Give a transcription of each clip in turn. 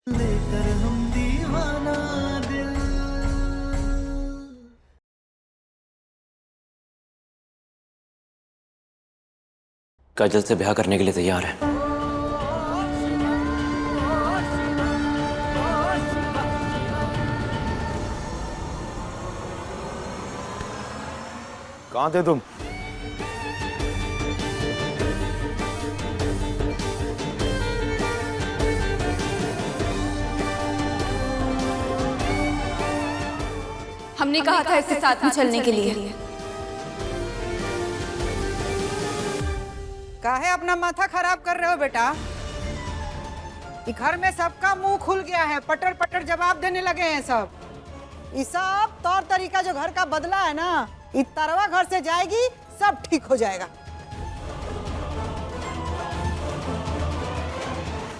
लेकर हम दीवाना दिल। काजल से ब्याह करने के लिए तैयार है। कहाँ थे तुम? हमने कहा था इसके साथ में चलने के लिए। काहे अपना माथा खराब कर रहे हो बेटा? घर में सबका मुंह खुल गया है, पटर पटर जवाब देने लगे हैं सब। ये सब तौर तरीका जो घर का बदला है ना, ये तरवा घर से जाएगी, सब ठीक हो जाएगा।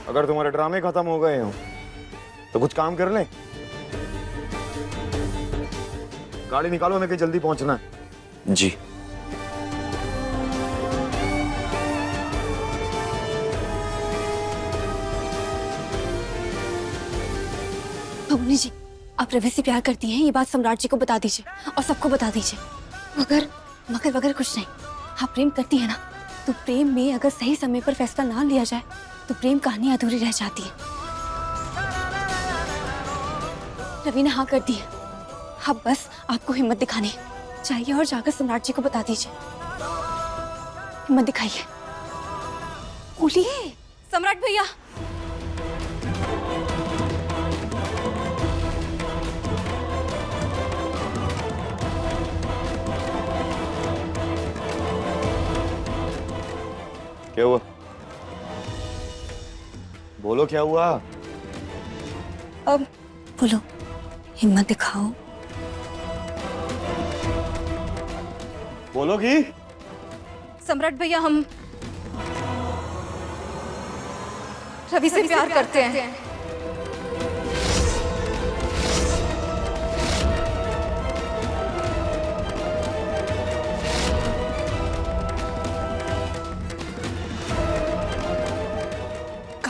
अगर तुम्हारे ड्रामे खत्म हो गए हो तो कुछ काम कर लें। गाड़ी निकालो, हमें कहीं जल्दी पहुंचना है। जी। बबनी जी, आप रवि से प्यार करती हैं, ये बात सम्राट जी को बता दीजिए और सबको बता दीजिए। मगर वगैरह कुछ नहीं। आप प्रेम करती है ना, तो प्रेम में अगर सही समय पर फैसला ना लिया जाए तो प्रेम कहानी अधूरी रह जाती है। रवि ने हाँ कर दी है। अब बस आपको हिम्मत दिखानी चाहिए और जाकर सम्राट जी को बता दीजिए। हिम्मत दिखाइए, बोलिए सम्राट भैया। क्या हुआ? बोलो क्या हुआ? अब बोलो, हिम्मत दिखाओ। बोलोगी? सम्राट भैया, हम रवि से प्यार करते हैं।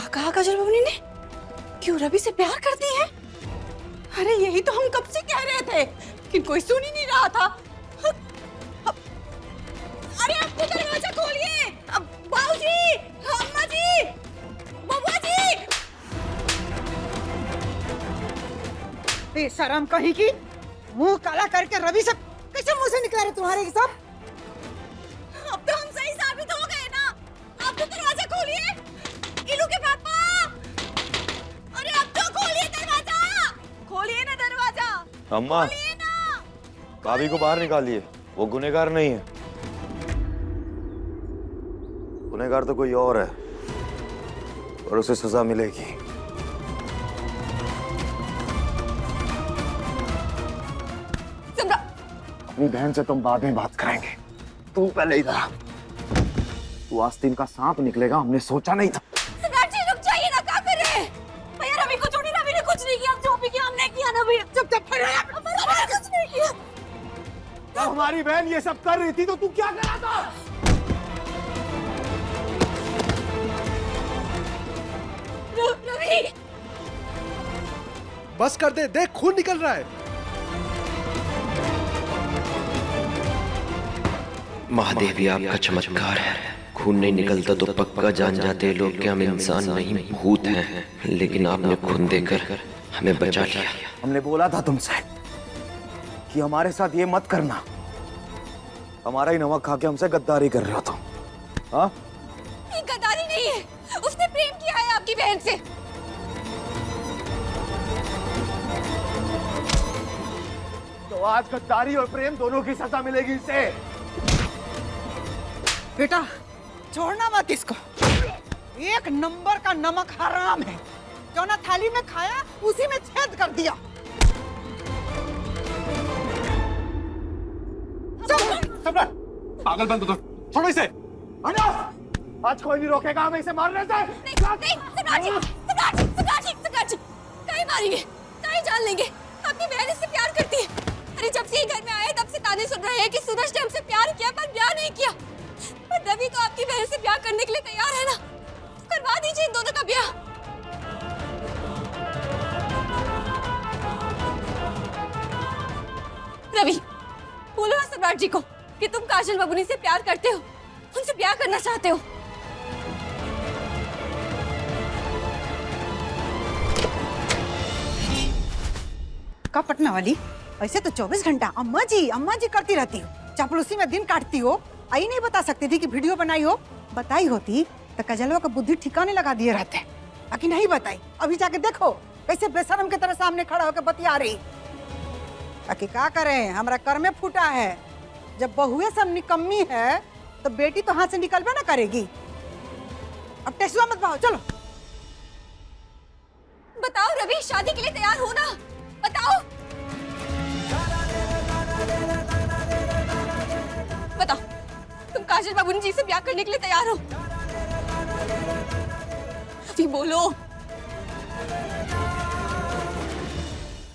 कहा काजल बबनी ने? क्यों रवि से प्यार करती है? अरे यही तो हम कब से कह रहे थे, कि कोई सुन ही नहीं रहा था। अरे आपको दरवाजा खोलिए, बाबूजी, अम्मा जी, बबुआ जी। बेशरम कहीं की, मुंह काला करके रवि से कैसे मुंह से निकला रहे तुम्हारे सब? अब तो हम सही साबित हो गए ना। आप तो दरवाजा खोलिए, इलू के पापा। अरे अब तो खोलिए दरवाजा, खोलिए ना दरवाजा। अम्मा, भाभी को बाहर निकालिए, वो गुनहगार नहीं है। गुनहगार तो कोई और है और उसे सजा मिलेगी। अपनी बहन से तुम बाद में बात करेंगे, तू पहले इधर आ। तू आस्तीन का सांप निकलेगा, हमने सोचा नहीं था। सम्राट जी रुक जाइए ना, क्या कर रहे हैं? भैया रवि को छोड़िए, रवि ने कुछ नहीं किया, जो भी किया हमने किया ना भैया। चुप चुप, कुछ नहीं किया। तो हमारी बहन ये सब कर रही थी तो तू क्या कर रहा था? रवि, बस कर दे, देख खून निकल रहा है। महादेव ही आपका चमत्कार है। खून नहीं निकलता तो पक्का जान जाते लोग कि हम इंसान नहीं भूत हैं, लेकिन आपने खून देकर हमें बचा लिया। हमने बोला था तुमसे कि हमारे साथ ये मत करना। हमारा ही नमक खा के हमसे गद्दारी कर रहे हो तुम। हाँ? ये गद्दारी नहीं है, उसने प्रेम किया है आपकी बहन से। तो आज गद्दारी और प्रेम दोनों की सजा मिलेगी इसे। बेटा छोड़ना मत इसको, एक नंबर का नमक हराम है। जो ना थाली में खाया उसी में छेद कर दिया। पागल बंद हो, छोड़ो इसे। आज कोई नहीं रोकेगा हमें इसे मारने से। नहीं, सम्राट जी, कहीं मारेंगे, कहीं जान लेंगे। आपकी बहन इससे प्यार करती है। अरे जब से ये घर में आए तब से ताने सुन रहे हैं कि सूरज ने हमसे प्यार किया पर ब्याह नहीं किया। पर रवि तो आपकी बहन से ब्याह करने के लिए तैयार है ना, तो करवा दीजिए इन दोनों का ब्याह। रवि, बोलो ना सम्राट जी को कि तुम काजल बबुनी से प्यार करते हो, उनसे प्यार करना चाहते हो। का पटना वाली, ऐसे तो 24 घंटा अम्मा जी करती रहती हो, चापलूसी में दिन काटती हो। आई नहीं बता सकती थी कि वीडियो बनाई हो? बताई होती तो कजलवा का बुद्धि ठिकाने लगा दिए रहते, बाकी नहीं बताई। अभी जाके देखो कैसे बेशरम की तरह सामने खड़ा होकर बतिया रही। बाकी क्या करें, हमारा कर में फूटा है। जब बहुए सब निकम्मी है तो बेटी तो हाथ से निकलबे ना करेगी। अब टेस्टुआ मत पाओ, चलो। बताओ रवि, शादी के लिए तैयार हो ना, बताओ। बताओ, तुम काजल बाबूनी जी से ब्याह करने के लिए तैयार हो? अभी बोलो।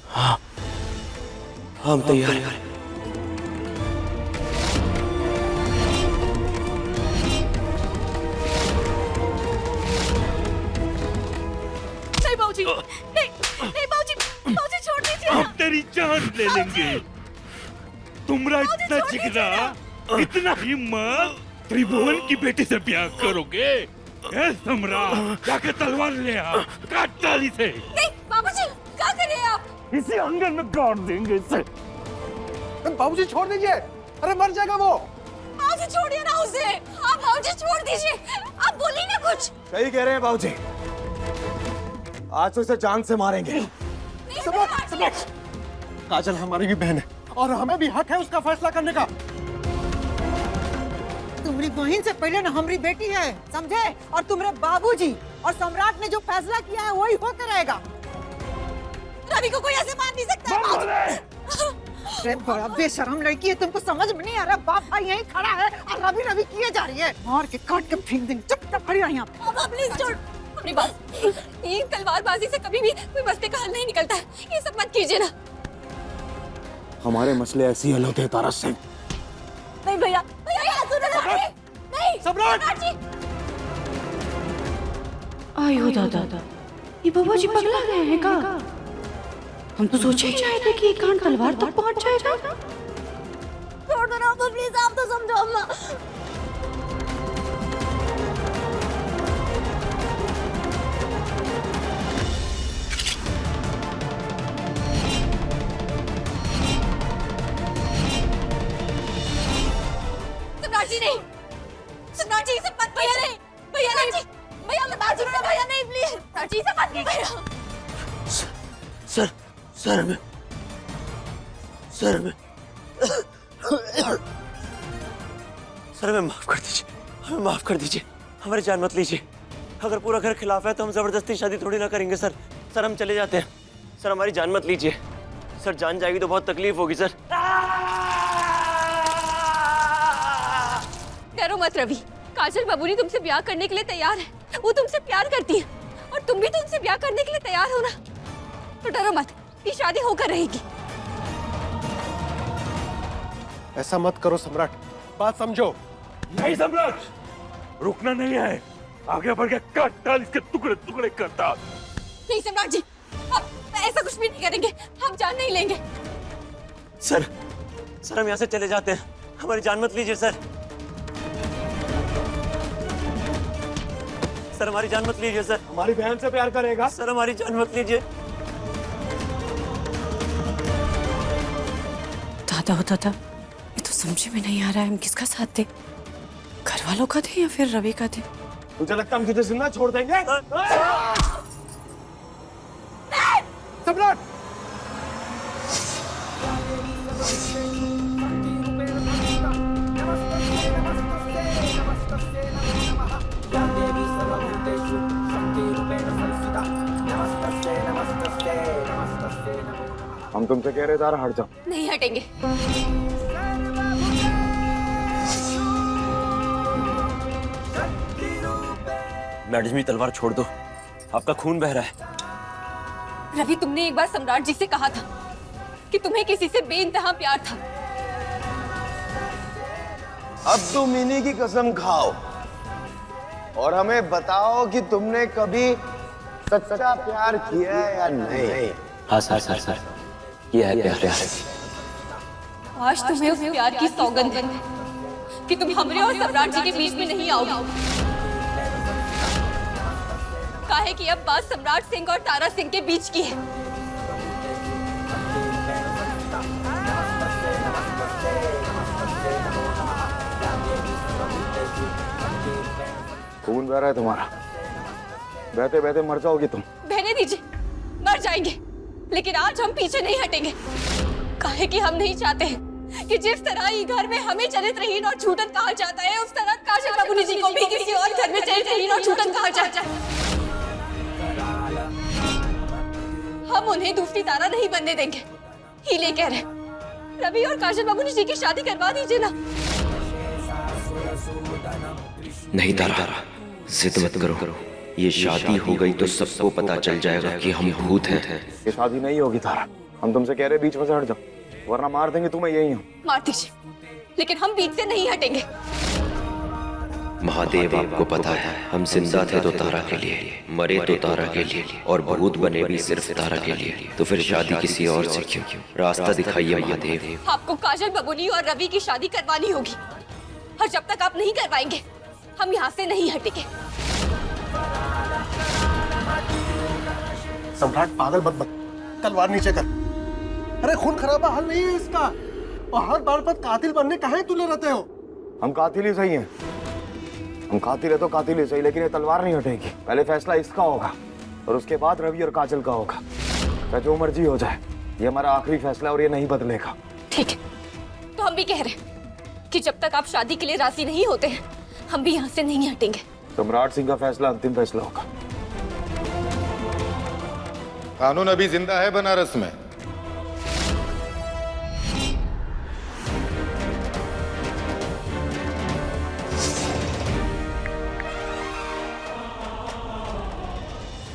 हाँ, हम तैयार हैं। नहीं बाबूजी, नहीं बाबूजी, बाबूजी छोड़ दीजिए। हम तेरी जान ले लेंगे। तुमरा इतना जिगरा, इतना हिम्मत, त्रिभुवन की बेटी से ब्याह करोगे? ए सम्राट, जाके तलवार ले आ, काट डाल इसे। नहीं बाबूजी, क्या कर रहे हैं आप? इसे आंगन में गाड़ देंगे इसे। बाबूजी छोड़ दीजिए, अरे मर जाएगा वो। बाबूजी छोड़िए ना उसे, आप बाबूजी छोड़ दीजिए, आप बोलिए ना कुछ। सही कह रहे हैं बाबूजी, आज तो इसे जान से मारेंगे। काजल हमारी भी बहन है और हमें भी हक है उसका फैसला करने का। तुम्हारी बहन से पहले ना हमारी बेटी है, समझे? और तुम्हारे बाबूजी और सम्राट ने जो फैसला किया है वही होकर रहेगा। रवि को कोई ऐसे मार नहीं सकता। अरे बड़ा बेशरम लड़की है, तुमको समझ में नहीं आ रहा? बाप भाई यहीं खड़ा है और रवि रवि किए जा रही है। मार के काट के फेंक देंगे। चुपचाप खड़ी रही यहाँ पे। प्लीज छोड़ अपनी बात। ये तलवारबाजी से कभी भी कोई मसले का हल नहीं निकलता है, ये सब मत कीजिए ना। हमारे मसले ऐसे ही हल होते हैं तारा सिंह। नहीं भैया, भैया सुनो ना। नहीं सम्राट जी। आयो दादा, ये बाबा जी पगला गए हैं का? हम तो सोचे ही नहीं थे कि ये कांड तलवार तक पहुंच जाएगा। छोड़ दो ना प्लीज, आप तो समझो अम्मा। सम्राट जी नहीं, सम्राट जी से मत। भैया नहीं, भैया नहीं, भैया मैं बात सुनो ना। भैया नहीं प्लीज, सम्राट जी से मत कीजिए। भैया सर में माफ कर दीजिए, हमें माफ कर दीजिए, हमारी जान मत लीजिए। अगर पूरा घर खिलाफ है तो हम जबरदस्ती शादी थोड़ी ना करेंगे सर। सर हम चले जाते हैं। सर हमारी जान मत लीजिए। सर जान जाएगी तो बहुत तकलीफ होगी सर। डरो मत रवि, काजल बबूनी तुमसे ब्याह करने के लिए तैयार है। वो तुमसे प्यार करती है और तुम भी तो उनसे ब्याह करने के लिए तैयार हो ना, तो डरो मत, ये शादी होकर रहेगी। ऐसा मत करो सम्राट, बात समझो। नहीं सम्राट, रुकना नहीं है, आगे बढ़ के काट डाल इसके टुकड़े टुकड़े करता। नहीं सम्राट जी, अब ऐसा कुछ भी नहीं करेंगे, हम जान नहीं लेंगे। सर हम यहाँ से चले जाते हैं, हमारी जान मत लीजिए सर। सर हमारी जान मत लीजिए सर। हमारी बहन से प्यार करेगा? सर हमारी जान मत लीजिए। दादा हो दादा, ये तो समझ में नहीं आ रहा है हम किसका साथ दे, घर वालों का दे या फिर रवि का दे। मुझे लगता है हम तुझे जिंदा छोड़ देंगे। सम्राट हम तुमसे कह रहे तारा हट जाओ। नहीं हटेंगे। मैडम जी तलवार छोड़ दो, आपका खून बह रहा है। रवि तुमने एक बार सम्राट जी से कहा था कि तुम्हें किसी से बेइंतहा प्यार था। अब तुम इन्हीं की कसम खाओ और हमें बताओ कि तुमने कभी सच्चा प्यार किया है या नहीं। हाँ सर किया है प्यार। आज तुम्हें उस प्यार की सौगंध है कि तुम हमरे और सम्राट जी के बीच में नहीं आओगे। काहे कि अब बात सम्राट सिंह और तारा सिंह के बीच की है। खून बह रहा है तुम्हारा, बहते बहते मर जाओगी तुम। बहने दीजिए, मर जाएंगे, लेकिन आज हम पीछे नहीं हटेंगे। काहे कि हम नहीं चाहते हैं कि जिस तरह ये घर में हमें चरित्रहीन और छूटन कहा जाता है, उस तरह काजल बाबूनी जी को भी किसी और घर में चरित्रहीन और छूटन कहा जाता है। हम उन्हें दूसरी तारा नहीं बनने देंगे। हीले कह रहे, रवि और काजल बाबूनी जी की शादी करवा दीजिए ना। नहीं तारा, जिद मत करो। ये शादी हो गई तो सबको पता चल जाएगा कि हम भूत हैं। ये शादी नहीं होगी तारा, हम तुमसे कह रहे बीच में से हट जाओ, वरना मार देंगे तुम्हें यही हम। मार दीजिए, लेकिन हम बीच से नहीं हटेंगे। महादेव आपको पता है, हम जिंदा थे तो तारा के लिए, मरे तो तारा के लिए, और भूत बने भी सिर्फ तारा के लिए। तो फिर शादी किसी और से क्यों? रास्ता दिखाइए महादेव। आपको काजल बबूनी और रवि की शादी करवानी होगी, और जब तक आप नहीं करवाएंगे हम यहाँ से नहीं हटेंगे। सम्राट पागल मत बन, तलवार नीचे कर। अरे खून खराबा हल नहीं है इसका, और हर बार पर कातिल बनने कहाँ तुले रहते हो? हम कातिल ही सही हैं, हम कातिल है तो कातिल ही सही, लेकिन ये तलवार नहीं हटेगी। पहले फैसला इसका होगा और उसके बाद रवि और काजल का होगा। चाहे जो मर्जी हो जाए, ये हमारा आखिरी फैसला है और ये नहीं बदलेगा। ठीक है, तो हम भी कह रहे हैं कि जब तक आप शादी के लिए राजी नहीं होते हैं, हम भी यहाँ से नहीं हटेंगे। सम्राट सिंह का फैसला अंतिम फैसला होगा। कानून अभी जिंदा है बनारस में।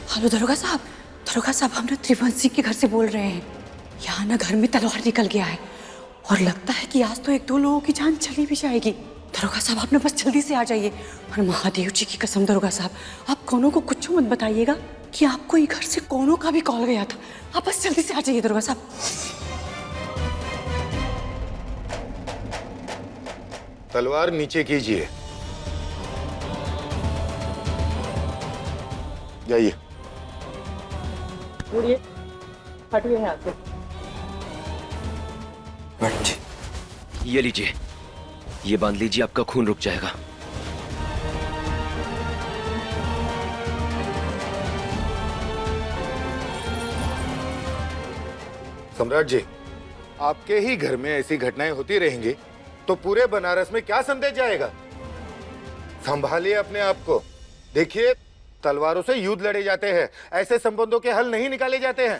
हेलो दरोगा साहब, हम ना त्रिभुवन सिंह के घर से बोल रहे हैं। यहाँ ना घर में तलवार निकल गया है और लगता है कि आज तो 1-2 लोगों की जान चली भी जाएगी। दरोगा साहब आप ना बस जल्दी से आ जाइए, और महादेव जी की कसम दरोगा साहब, आप कोनो को कुछ मत बताइएगा कि आपको ये घर से कोनो का भी कॉल गया था। आप बस जल्दी से आ जाइए दरोगा साहब। तलवार नीचे कीजिए, जाइए। ये लीजिए, ये बांध लीजिए, आपका खून रुक जाएगा। सम्राट जी, आपके ही घर में ऐसी घटनाएं होती रहेंगी तो पूरे बनारस में क्या संदेश जाएगा? संभालिए अपने आप को। देखिए, तलवारों से युद्ध लड़े जाते हैं, ऐसे संबंधों के हल नहीं निकाले जाते हैं।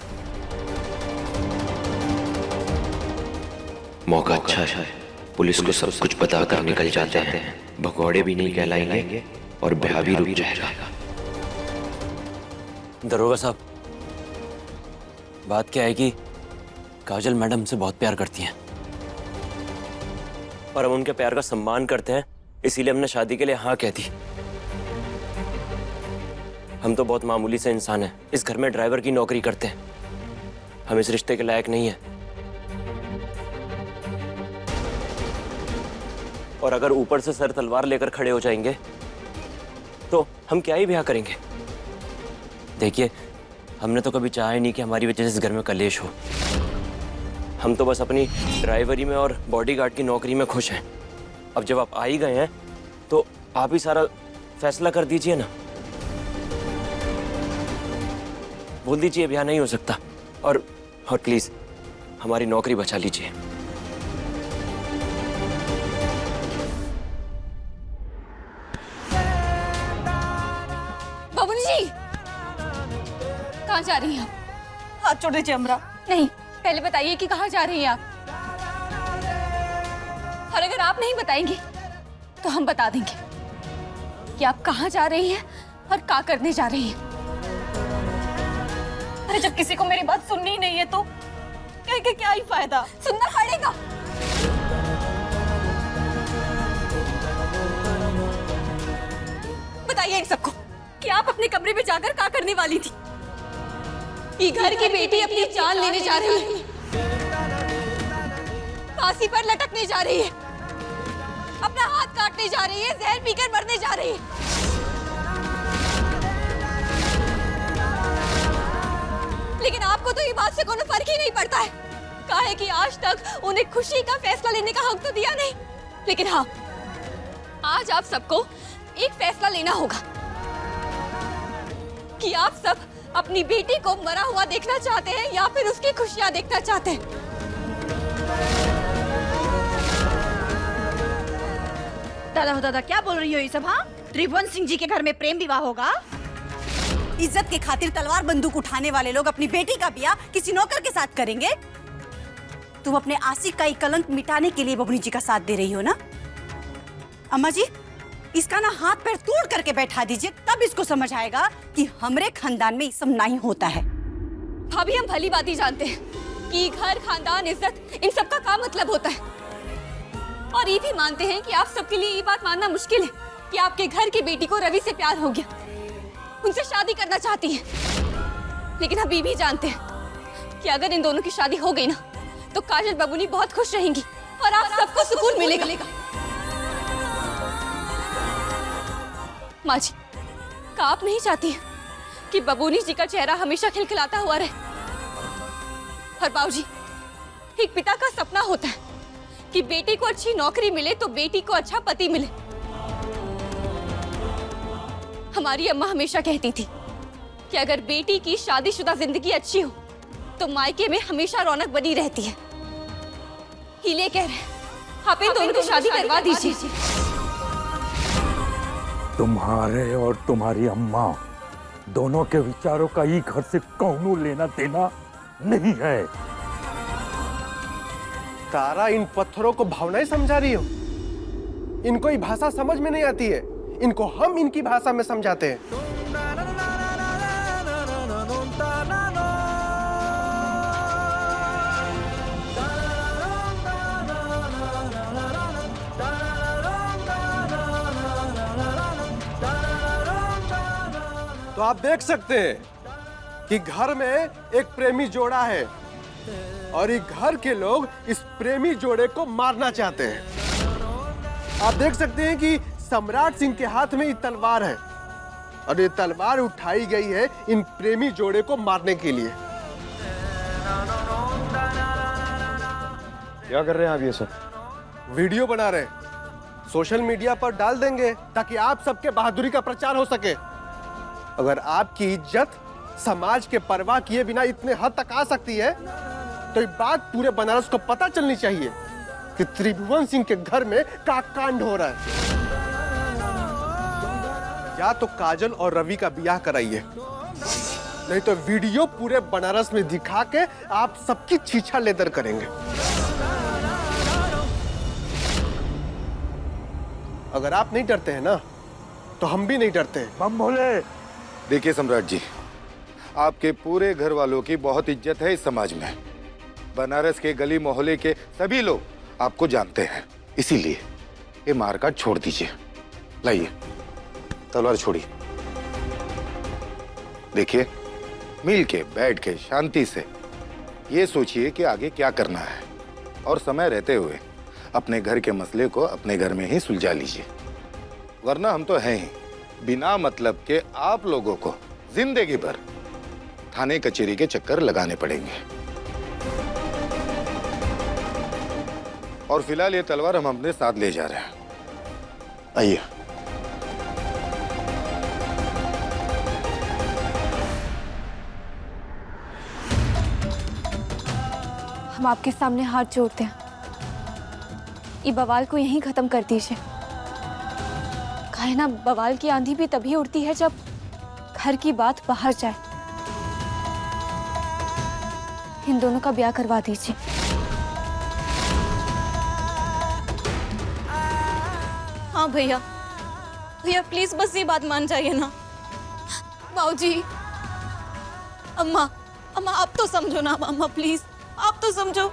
मौका अच्छा है, पुलिस को सब कुछ पता कर निकल जाते हैं। भगौड़े भी नहीं कहलाएंगे और ब्याह भी रुक जाएगा। दरोगा साहब, बात क्या है कि काजल मैडम से बहुत प्यार करती हैं, और हम उनके प्यार का सम्मान करते हैं, इसीलिए हमने शादी के लिए हाँ कह दी। हम तो बहुत मामूली से इंसान हैं, इस घर में ड्राइवर की नौकरी करते हैं, हम इस रिश्ते के लायक नहीं हैं। और अगर ऊपर से सर तलवार लेकर खड़े हो जाएंगे तो हम क्या ही ब्याह करेंगे। देखिए, हमने तो कभी चाहा ही नहीं कि हमारी वजह से इस घर में कलेश हो। हम तो बस अपनी ड्राइवरी में और बॉडीगार्ड की नौकरी में खुश हैं। अब जब आप आ ही गए हैं तो आप ही सारा फैसला कर दीजिए ना। बोल दीजिए ब्याह नहीं हो सकता, और प्लीज हमारी नौकरी बचा लीजिए। बाबूनी जी, कहाँ जा रही हैं आप? हाथ छोड़ दीजिए अमरा। नहीं, पहले बताइए कि कहाँ जा रही हैं आप। और अगर आप नहीं बताएंगी तो हम बता देंगे कि आप कहाँ जा रही हैं और क्या करने जा रही हैं। अरे जब किसी को मेरी बात सुननी ही नहीं है तो कह के क्या ही फायदा? सुनना पड़ेगा। बताइए इन सबको कि आप अपने कमरे में जाकर क्या करने वाली थी। ये घर की बेटी अपनी जान लेने जा रही है। फांसी पर लटकने जा रही है, अपना हाथ काटने जा रही है, जहर पीकर मरने जा रही है। लेकिन आपको तो ये बात से कोई फर्क ही नहीं पड़ता है। कहा है कि आज तक उन्हें खुशी का फैसला लेने का हक तो दिया नहीं, लेकिन हाँ, आज आप सबको एक फैसला लेना होगा कि आप सब अपनी बेटी को मरा हुआ देखना चाहते हैं या फिर उसकी खुशियां देखना चाहते हैं। दादा हो दादा, क्या बोल रही हो ये सब? हाँ, त्रिभुवन सिंह जी के घर में प्रेम विवाह होगा? इज्जत की खातिर तलवार बंदूक उठाने वाले लोग अपनी बेटी का ब्याह किसी नौकर के साथ करेंगे? तुम अपने आशिक का कलंक मिटाने के लिए बबनी जी का साथ दे रही हो ना? अम्मा जी, इसका ना हाथ पैर तोड़ करके बैठा दीजिए, तब इसको समझ आएगा कि हमरे खानदान में ये सब नहीं होता है। भाभी, हम भली बात ही जानते हैं कि घर, खानदान, इज्जत, इन सब का क्या मतलब होता है, और ये भी मानते हैं कि आप सबके लिए ये बात मानना मुश्किल है कि आपके घर की बेटी को रवि से प्यार हो गया, उनसे शादी करना चाहती हैं। लेकिन हम ये भी जानते हैं कि अगर इन दोनों की शादी हो गई ना, तो काजल बबूनी बहुत खुश रहेंगी और आप सबको सुकून मिलेगा। माँ जी, क्या आप नहीं चाहती हैं कि बबूनी जी का चेहरा हमेशा खिलखिलाता हुआ रहे? और बाबूजी, एक पिता का सपना होता है कि बेटी को अच्छी नौकरी मिले तो बेटी को अच्छा पति मिले। हमारी अम्मा हमेशा कहती थी कि अगर बेटी की शादीशुदा जिंदगी अच्छी हो तो मायके में हमेशा रौनक बनी रहती है। हीले कह रहे हैं, आप इन दोनों की शादी करवा दीजिए। तुम्हारे और तुम्हारी अम्मा दोनों के विचारों का ही घर से कौनो लेना देना नहीं है। तारा, इन पत्थरों को भावनाएं समझा रही हो? इनको ये भाषा समझ में नहीं आती है, इनको हम इनकी भाषा में समझाते हैं। तो आप देख सकते हैं कि घर में एक प्रेमी जोड़ा है और ये घर के लोग इस प्रेमी जोड़े को मारना चाहते हैं। आप देख सकते हैं कि सम्राट सिंह के हाथ में ये तलवार है और ये तलवार उठाई गई है इन प्रेमी जोड़े को मारने के लिए। क्या कर रहे हैं आप ये सब? वीडियो बना रहे हैं, सोशल मीडिया पर डाल देंगे ताकि आप सबके बहादुरी का प्रचार हो सके। अगर आपकी इज्जत समाज के परवाह किए बिना इतने हद तक आ सकती है तो ये बात पूरे बनारस को पता चलनी चाहिए कि त्रिभुवन सिंह के घर में क्या कांड हो रहा है। या तो काजल और रवि का ब्याह कराइए, नहीं तो वीडियो पूरे बनारस में दिखा के आप सबकी छीछा लेदर करेंगे। अगर आप नहीं डरते हैं ना, तो हम भी नहीं डरते हैं। बम भोले। देखिए सम्राट जी, आपके पूरे घर वालों की बहुत इज्जत है इस समाज में। बनारस के गली मोहल्ले के सभी लोग आपको जानते हैं, इसीलिए ये मारकाट छोड़ दीजिए। लाइए तलवार छोड़िए। देखिए, मिल के बैठ के शांति से ये सोचिए कि आगे क्या करना है, और समय रहते हुए अपने घर के मसले को अपने घर में ही सुलझा लीजिए, वरना हम तो हैं ही बिना मतलब के आप लोगों को जिंदगी भर थाने कचहरी के चक्कर लगाने पड़ेंगे। और फिलहाल ये तलवार हम अपने साथ ले जा रहे हैं। आइए। हम आपके सामने हाथ जोड़ते हैं, ये बवाल को यहीं खत्म कर दीजिए। कहे ना, बवाल की आंधी भी तभी उड़ती है जब घर की बात बाहर जाए। इन दोनों का ब्याह करवा दीजिए। हाँ भैया, भैया प्लीज बस ये बात मान जाइए ना। बाबूजी, अम्मा, अम्मा आप तो समझो ना। अम्मा प्लीज आप तो समझो,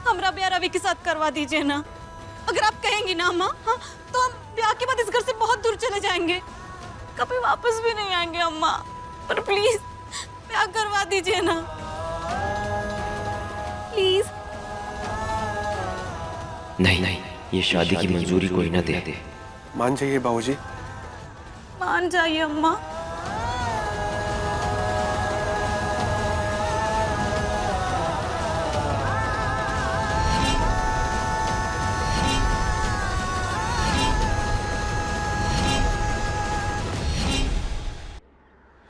हमरा ब्याह रवि के साथ करवा दीजिए ना। अगर आप कहेंगी ना अम्मा, हाँ, तो हम ब्याह के बाद इस घर से बहुत दूर चले जाएंगे, कभी वापस भी नहीं आएंगे अम्मा। पर प्लीज ब्याह करवा दीजिए ना, प्लीज। नहीं नहीं, ये शादी की मंजूरी कोई ना दे। मान जाइए बाबूजी। मान जाइए अम्मा।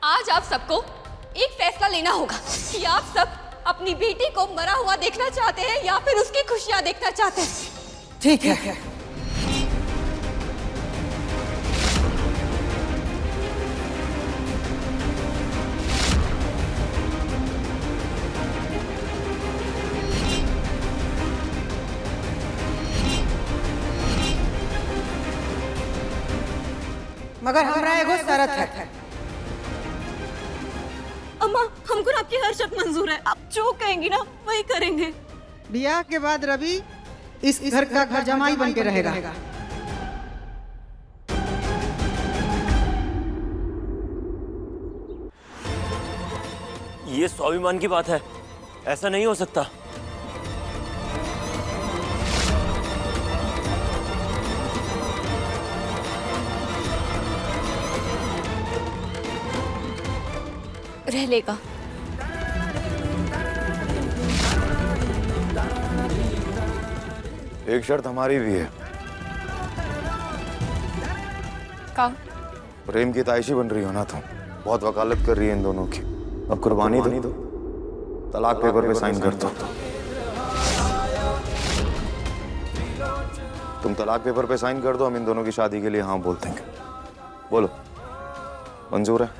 आज आप सबको एक फैसला लेना होगा कि आप सब अपनी बेटी को मरा हुआ देखना चाहते हैं या फिर उसकी खुशियां देखना चाहते हैं। ठीक है। मगर हमरा एगो शरत है। अम्मा, हमको ना आपकी हर शर्त मंजूर है। आप जो कहेंगी ना वही करेंगे। ब्याह के बाद रवि इस घर का घर जमाई बन के रहेगा। ये स्वाभिमान की बात है, ऐसा नहीं हो सकता। रह लेगा। एक शर्त हमारी भी है। का? प्रेम की ताइशी बन रही हो ना तुम, बहुत वकालत कर रही है इन दोनों की। अब कुर्बानी दो, तलाक पेपर पे साइन कर दो। तुम तलाक पेपर पे साइन कर दो, हम इन दोनों की शादी के लिए हाँ बोल देंगे। बोलो, मंजूर है?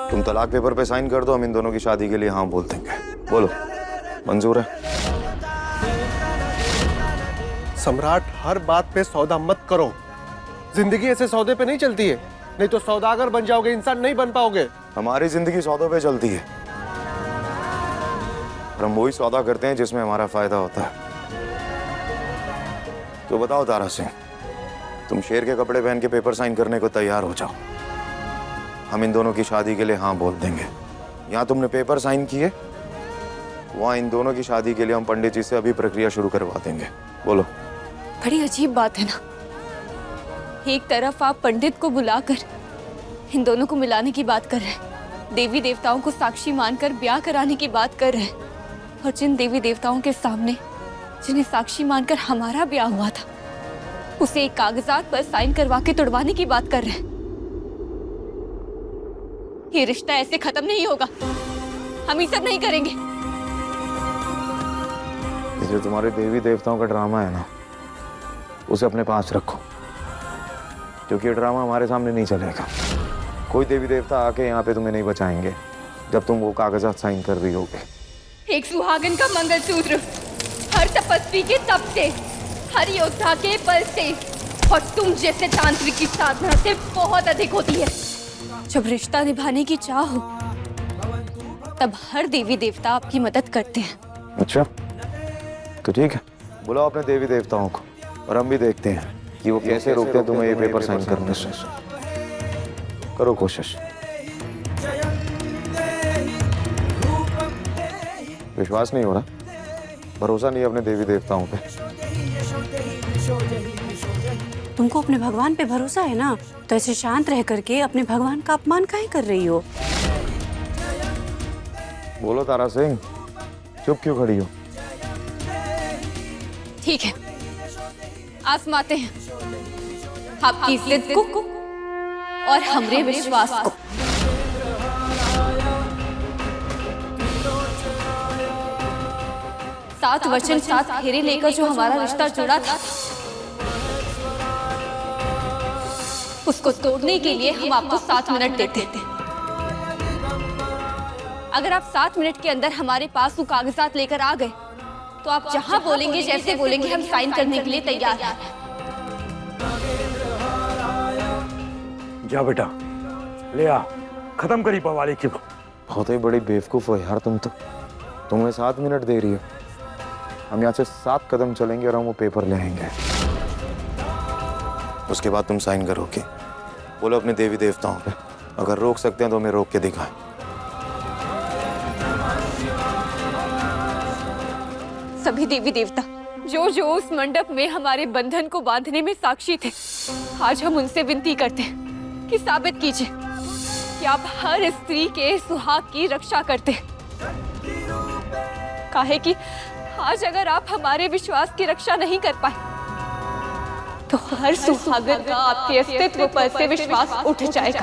तुम तलाक पेपर पे साइन कर दो, हम इन दोनों की शादी के लिए हाँ बोल देंगे। बोलो, मंजूर है? सम्राट, हर बात पे सौदा मत करो। जिंदगी ऐसे सौदे पे नहीं चलती है, नहीं तो सौदागर बन जाओगे, इंसान नहीं बन पाओगे। हमारी जिंदगी सौदों पे चलती है और हम वही सौदा करते हैं जिसमें हमारा फायदा होता है। तो बताओ तारा सिंह, तुम शेर के कपड़े पहन के पेपर साइन करने को तैयार हो जाओ, हम इन दोनों की शादी के लिए हाँ बोल देंगे। यहाँ तुमने पेपर साइन किए, वहाँ इन दोनों की शादी के लिए हम पंडित जी से अभी प्रक्रिया शुरू करवा देंगे। बोलो। बड़ी अजीब बात है ना, एक तरफ आप पंडित को बुलाकर इन दोनों को मिलाने की बात कर रहे हैं, देवी देवताओं को साक्षी मानकर ब्याह कराने की बात कर रहे हैं, और जिन देवी देवताओं के सामने जिन्हें साक्षी मानकर हमारा ब्याह हुआ था उसे एक कागजात पर साइन करवा के तुड़वाने की बात कर रहे हैं। ये रिश्ता ऐसे खत्म नहीं होगा, हम ये सब नहीं करेंगे। ये जो तुम्हारे देवी देवताओं का ड्रामा है ना, उसे अपने पास रखो, क्योंकि ये ड्रामा हमारे सामने नहीं चलेगा। कोई देवी देवता आके यहाँ पे तुम्हें नहीं बचाएंगे जब तुम वो कागजात साइन कर रही होगे। एक सुहागन का मंगलसूत्र हर तपस्वी के तप से, हर योद्धा के बल से, और तुम जैसे तांत्रिक की साधना से बहुत अधिक होती है। जब रिश्ता निभाने की चाह हो तब हर देवी देवता आपकी मदद करते हैं। अच्छा, तो ठीक है, बुलाओ अपने देवी देवताओं को और हम भी देखते हैं कि वो कैसे रोकते हैं तुम्हें ये पेपर साइन करने से। करो कोशिश। विश्वास नहीं हो रहा, भरोसा नहीं अपने देवी देवताओं पे? तुमको अपने भगवान पे भरोसा है ना, तो ऐसे शांत रह करके अपने भगवान का अपमान काहे कर रही हो? बोलो तारा सिंह, चुप क्यों खड़ी हो? ठीक है, आजमाते हैं आपकी जिद को और हमरे विश्वास को। सात वचन सात फेरे लेकर जो हमारा रिश्ता जुड़ा था, उसको तोड़ने के लिए हम आपको 7 मिनट देते थे। अगर आप 7 मिनट के अंदर हमारे पास वो कागजात लेकर आ गए तो आप जहां बोलेंगे, जैसे बोलेंगे, हम साइन करने के लिए तैयार हैं। जा बेटा, ले आ, खत्म करी बवाली की। बहुत ही बड़ी बेवकूफ हो यार तुम तो। तुम्हें 7 मिनट दे रही हो, हम यहाँ से 7 कदम चलेंगे और हम वो पेपर ले आएंगे। उसके बाद तुम साइन करोगे। बोलो अपने देवी देवताओं पे। अगर रोक सकते हैं तो हमें रोक के दिखाएं। सभी देवी देवता जो जो उस मंडप में हमारे बंधन को बांधने में साक्षी थे, आज हम उनसे विनती करते हैं कि साबित कीजिए कि आप हर स्त्री के सुहाग की रक्षा करते हैं। काहे कि आज अगर आप हमारे विश्वास की रक्षा नहीं कर पाए तो हर सुहागन का आपके अस्तित्व पर से विश्वास उठ जाएगा।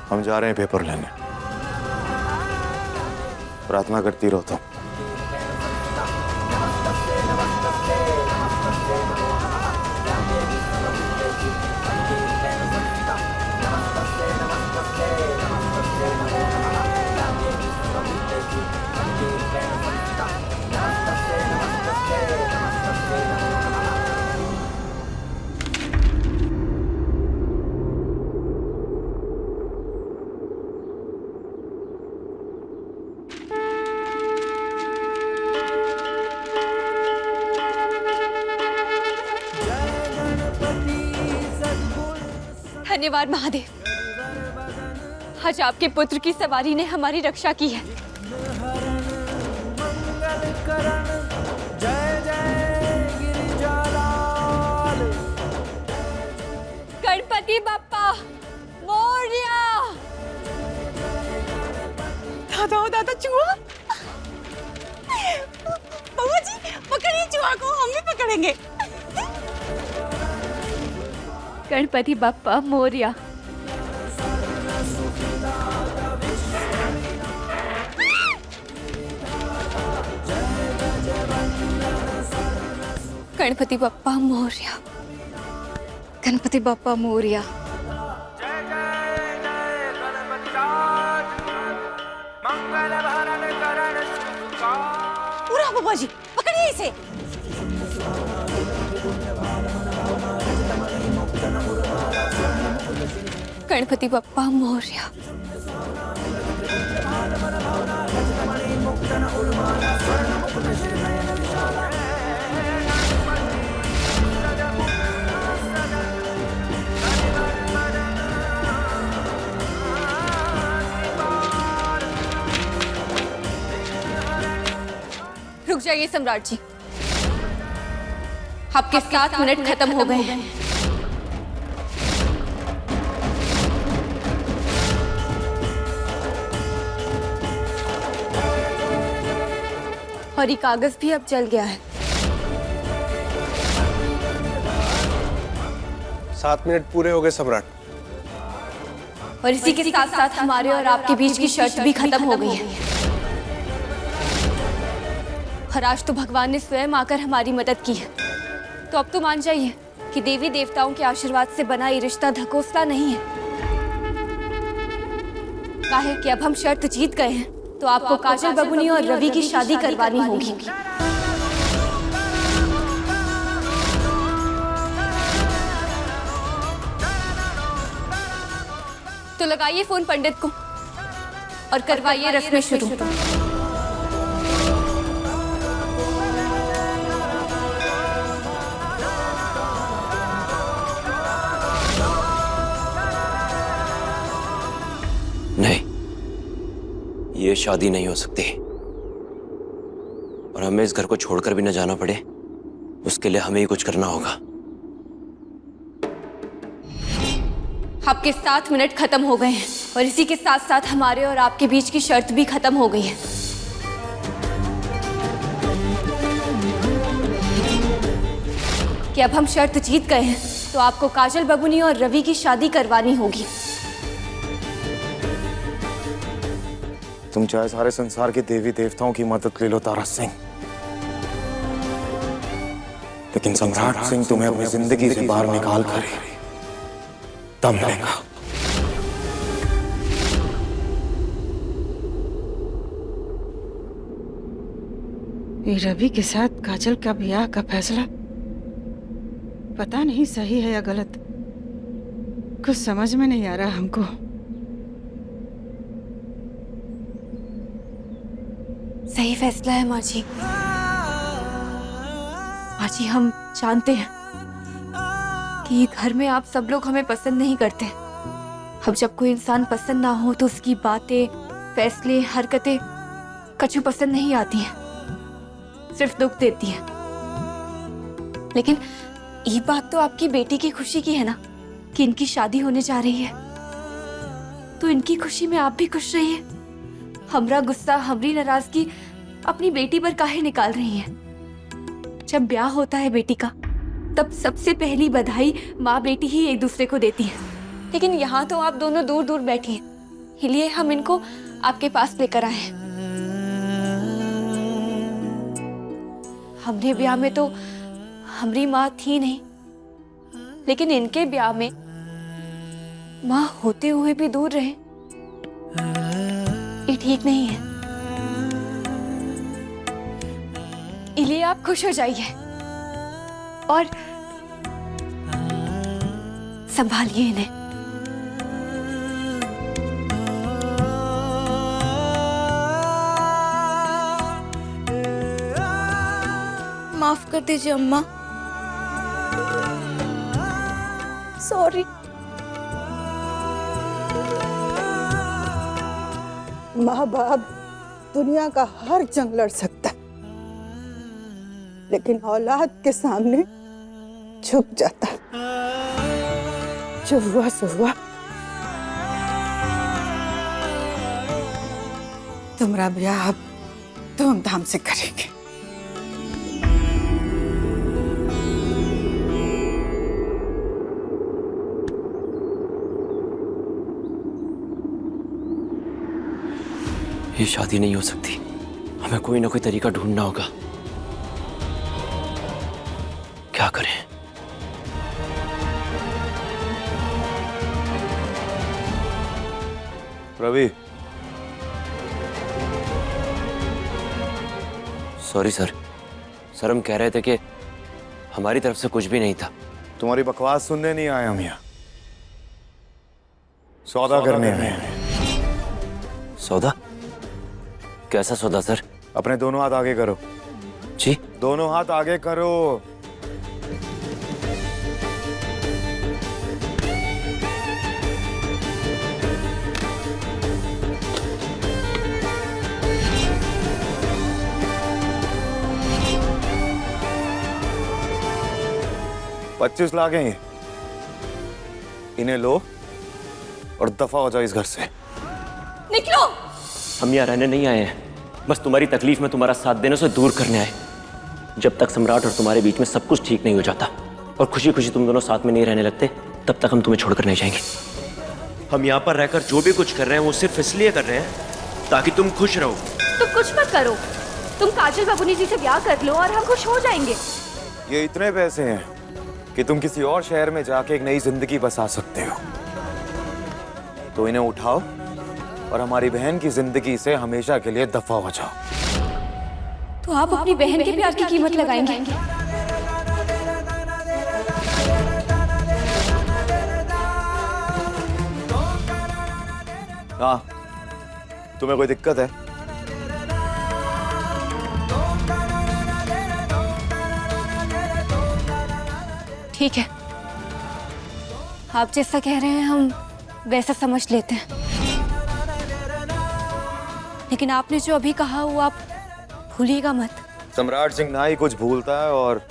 हम जा रहे हैं पेपर लेने। प्रार्थना करती रहो तुम। धन्यवाद महादेव, आज आपके पुत्र की सवारी ने हमारी रक्षा की है। गणपति बप्पा मोरया। दादा ओ दादा, चूहा। बउआ जी पकड़िए चूहा को, हम भी पकड़ेंगे। गणपति बप्पा मोरया। गणपति बप्पा मोरया। गणपति बप्पा मोरया। पूरा बउआ जी पकड़िए इसे। गणपति बप्पा मोरया। रुक जाइए सम्राट जी, आपके 7 मिनट खत्म हो गए हैं। और ये कागज भी अब जल गया है। 7 मिनट पूरे हो गए सम्राट। और इसी के साथ साथ हमारे और आपके बीच की शर्त भी खत्म हो गई है। और आज तो भगवान ने स्वयं आकर हमारी मदद की है, तो अब तो मान जाइए कि देवी देवताओं के आशीर्वाद से बना ये रिश्ता ढकोसला नहीं है। काहे कि अब हम शर्त जीत गए हैं, तो आपको काजल बबुनी और रवि की शादी करवानी होगी। तो लगाइए फोन पंडित को और करवाइए रस्में शुरू। नहीं, ये शादी नहीं हो सकती। और हमें इस घर को छोड़कर भी न जाना पड़े, उसके लिए हमें ही कुछ करना होगा। आपके 7 मिनट खत्म हो गए हैं और इसी के साथ साथ हमारे और आपके बीच की शर्त भी खत्म हो गई है। कि अब हम शर्त जीत गए हैं, तो आपको काजल बबुनी और रवि की शादी करवानी होगी। तुम चाहे सारे संसार के देवी देवताओं की मदद ले लो तारा सिंह, लेकिन सम्राट सिंह तुम्हें अपनी जिंदगी से बाहर निकाल कर तब मिलेगा। ये रवि के साथ काजल का ब्याह का फैसला पता नहीं सही है या गलत, कुछ समझ में नहीं आ रहा हमको। सही फैसला है माँ जी। माँ जी, हम जानते हैं कि घर में आप सब लोग हमें पसंद नहीं करते। अब जब कोई इंसान पसंद ना हो तो उसकी बातें, फैसले, हरकतें कछु पसंद नहीं आती हैं, सिर्फ दुख देती हैं। लेकिन ये बात तो आपकी बेटी की खुशी की है ना, कि इनकी शादी होने जा रही है, तो इनकी खुशी में आप भी खुश रहिए। हमरा गुस्सा, हमरी नाराजगी अपनी बेटी पर काहे निकाल रही हैं? जब ब्याह होता है बेटी का, तब सबसे पहली बधाई माँ बेटी ही एक दूसरे को देती हैं। लेकिन यहाँ तो आप दोनों दूर दूर बैठी हैं, इसलिए हम इनको आपके पास लेकर आए हैं। हमने ब्याह में तो हमारी माँ थी नहीं, लेकिन इनके ब्याह में माँ होते हुए भी दूर रहे, ये ठीक नहीं है। इसलिए आप खुश हो जाइए और संभालिए इन्हें। माफ कर दीजिए अम्मा, सॉरी। माँ बाप दुनिया का हर जंग लड़ सकता है, लेकिन औलाद के सामने झुक जाता है। जो हुआ सो हुआ। तुम्हारा ब्याह अब धूमधाम से करेंगे। ये शादी नहीं हो सकती, हमें कोई ना कोई तरीका ढूंढना होगा। क्या करें? Ravi, sorry sir. सर हम कह रहे थे कि हमारी तरफ से कुछ भी नहीं था। तुम्हारी बकवास सुनने नहीं आए हम यहाँ, सौदा करने आए हैं। सौदा? कैसा सौदा सर? अपने दोनों हाथ आगे करो। जी? दोनों हाथ आगे करो। $25 लाख हैं ये, इन्हें लो और दफा हो जाओ इस घर से। निकलो। हम यहाँ रहने नहीं आए हैं, बस तुम्हारी तकलीफ में तुम्हारा साथ देने से दूर करने आए। जब तक सम्राट और तुम्हारे बीच में सब कुछ ठीक नहीं हो जाता और खुशी खुशी तुम दोनों साथ में नहीं रहने लगते, तब तक हम तुम्हें छोड़कर नहीं जाएंगे। हम यहाँ पर रहकर जो भी कुछ कर रहे हैं वो सिर्फ इसलिए कर रहे हैं ताकि तुम खुश रहो। तुम कुछ मत करो, तुम काजल बाबूनी जी से ब्याह कर लो और हम खुश हो जाएंगे। ये इतने पैसे हैं कि तुम किसी और शहर में जाके एक नई जिंदगी बसा सकते हो, तो इन्हें उठाओ और हमारी बहन की जिंदगी से हमेशा के लिए दफा हो जाओ। तो आप अपनी बहन के प्यार की कीमत लगाएंगे? हाँ, तुम्हें कोई दिक्कत है? ठीक है, आप जैसा कह रहे हैं हम वैसा समझ लेते हैं, लेकिन आपने जो अभी कहा वो आप भूलिएगा मत। सम्राट सिंह ना ही कुछ भूलता है और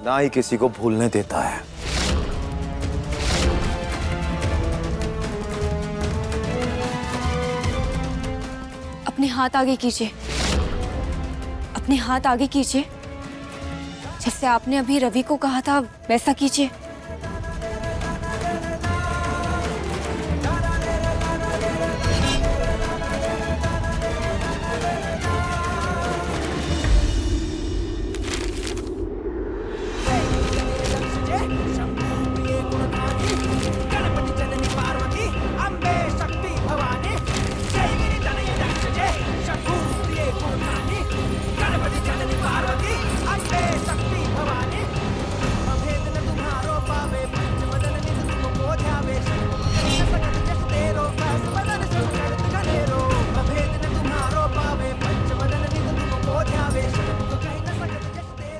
ना ही किसी को भूलने देता है। अपने हाथ आगे कीजिए, अपने हाथ आगे कीजिए। जैसे आपने अभी रवि को कहा था वैसा कीजिए।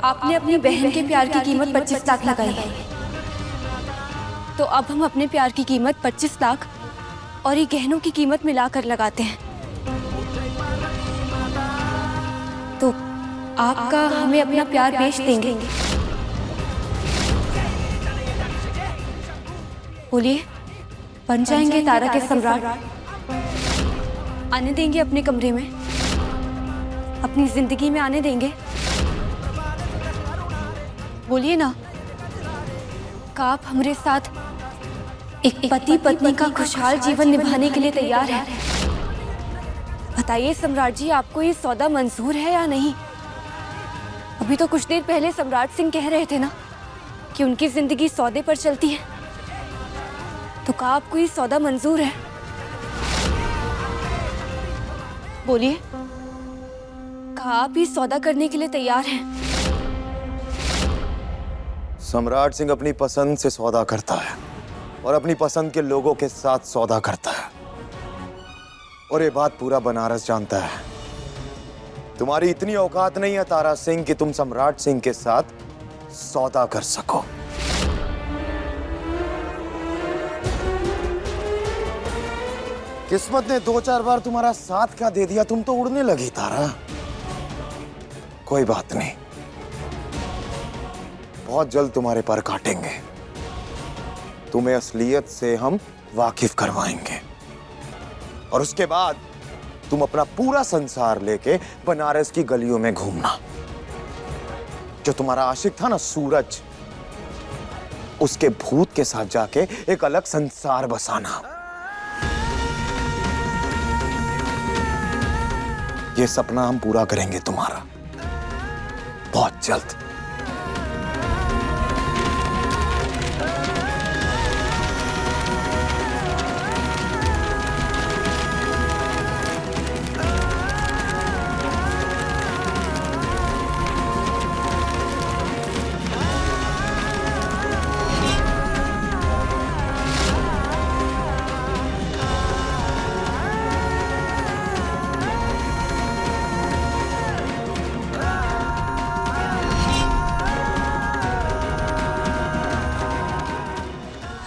आपने अपनी बहन के प्यार की कीमत 25 लाख लगाई है, तो अब हम अपने प्यार की कीमत 25 लाख और ये गहनों की कीमत मिलाकर लगाते हैं। तो आपका हमें अपना प्यार बेच देंगे? बोलिए, बन जाएंगे तारा के सम्राट? आने देंगे अपने कमरे में, अपनी जिंदगी में आने देंगे? बोलिए ना, क्या आप हमारे साथ एक पति पत्नी का खुशहाल जीवन निभाने के लिए तैयार हैं? बताइए सम्राट जी, आपको ये सौदा मंजूर है या नहीं? अभी तो कुछ देर पहले सम्राट सिंह कह रहे थे ना कि उनकी जिंदगी सौदे पर चलती है, तो क्या आपको ये सौदा मंजूर है? बोलिए, क्या आप ये सौदा करने के लिए तैयार हैं? सम्राट सिंह अपनी पसंद से सौदा करता है और अपनी पसंद के लोगों के साथ सौदा करता है, और ये बात पूरा बनारस जानता है। तुम्हारी इतनी औकात नहीं है तारा सिंह कि तुम सम्राट सिंह के साथ सौदा कर सको। किस्मत ने 2-4 बार तुम्हारा साथ क्या दे दिया, तुम तो उड़ने लगी तारा। कोई बात नहीं, बहुत जल्द तुम्हारे पर काटेंगे, तुम्हें असलियत से हम वाकिफ करवाएंगे, और उसके बाद तुम अपना पूरा संसार लेके बनारस की गलियों में घूमना। जो तुम्हारा आशिक था ना सूरज, उसके भूत के साथ जाके एक अलग संसार बसाना। ये सपना हम पूरा करेंगे तुम्हारा, बहुत जल्द।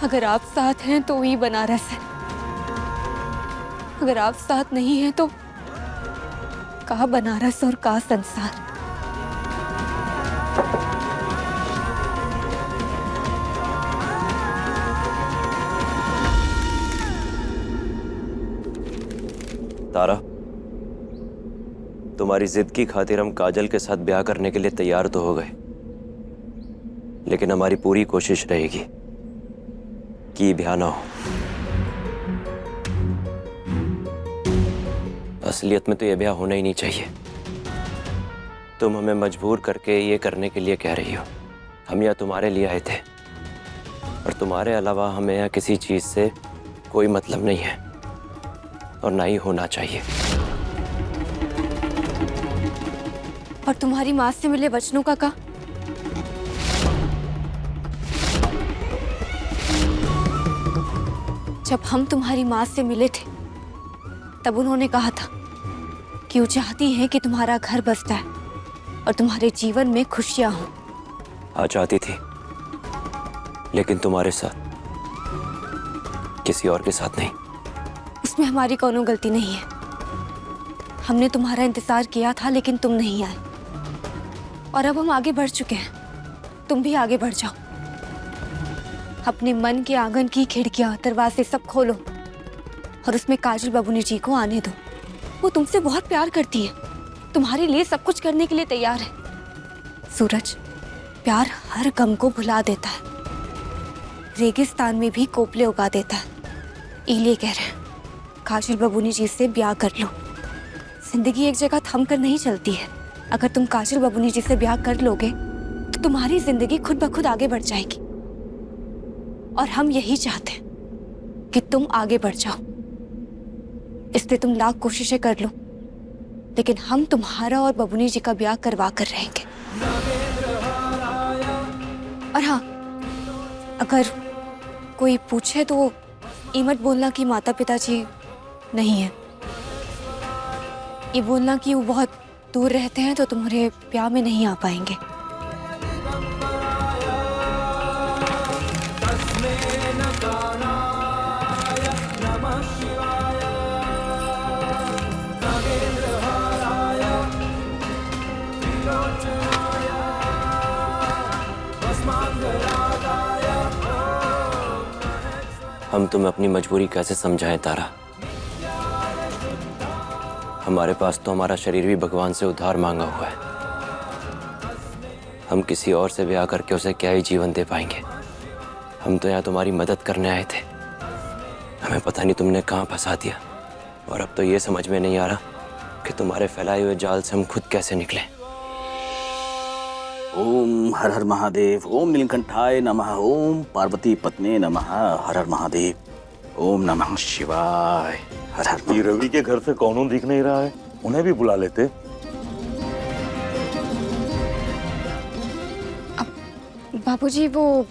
अगर आप साथ हैं तो ये बनारस है, अगर आप साथ नहीं हैं तो कहाँ बनारस और कहाँ संसार। तारा, तुम्हारी जिद की खातिर हम काजल के साथ ब्याह करने के लिए तैयार तो हो गए, लेकिन हमारी पूरी कोशिश रहेगी कि ब्याह ना हो। असलियत में तो यह ब्याह होना ही नहीं चाहिए। तुम हमें मजबूर करके ये करने के लिए कह रही हो। हम यहाँ तुम्हारे लिए आए थे, और तुम्हारे अलावा हमें यहाँ किसी चीज से कोई मतलब नहीं है, और ना ही होना चाहिए। और तुम्हारी माँ से मिले वचनों का क्या? जब हम तुम्हारी माँ से मिले थे तब उन्होंने कहा था कि वो चाहती हैं कि तुम्हारा घर बस जाए और तुम्हारे जीवन में खुशियां हों। हाँ, चाहती थी, लेकिन तुम्हारे साथ, किसी और के साथ नहीं। उसमें हमारी कोनो गलती नहीं है। हमने तुम्हारा इंतजार किया था लेकिन तुम नहीं आए, और अब हम आगे बढ़ चुके हैं। तुम भी आगे बढ़ जाओ, अपने मन के आंगन की खिड़कियां दरवाजे सब खोलो और उसमें काजल बबूनी जी को आने दो। वो तुमसे बहुत प्यार करती है, तुम्हारे लिए सब कुछ करने के लिए तैयार है। सूरज, प्यार हर गम को भुला देता है, रेगिस्तान में भी कोपले उगा देता है। इले कह रहे हैं, काजल बबूनी जी से ब्याह कर लो। जिंदगी एक जगह थम कर नहीं चलती है। अगर तुम काजल बबूनी जी से ब्याह कर लोगे तो तुम्हारी जिंदगी खुद ब खुद आगे बढ़ जाएगी, और हम यही चाहते हैं कि तुम आगे बढ़ जाओ। इसलिए तुम लाख कोशिशें कर लो, लेकिन हम तुम्हारा और बबूनी जी का ब्याह करवा कर रहेंगे। और हाँ, अगर कोई पूछे तो ये मत बोलना कि माता पिताजी नहीं है। ये बोलना कि वो बहुत दूर रहते हैं तो तुम्हारे ब्याह में नहीं आ पाएंगे। हम तुम्हें अपनी मजबूरी कैसे समझाएं तारा। हमारे पास तो हमारा शरीर भी भगवान से उद्धार मांगा हुआ है। हम किसी और से ब्याह करके उसे क्या ही जीवन दे पाएंगे। हम तो यहाँ तुम्हारी मदद करने आए थे। हमें पता नहीं तुमने कहाँ फंसा दिया, और अब तो ये समझ में नहीं आ रहा कि तुम्हारे फैलाए हुए जाल से हम खुद कैसे निकले। ओम हर हर महादेव, ओम नीलकंठाय नमः, ओम पार्वती पत्नी नमः, हर हर महादेव, ओम नमः शिवाय, हर हर। ये रवि के घर से कौनों दिख नहीं रहा है, उन्हें भी बुला लेते। बाबूजी, वो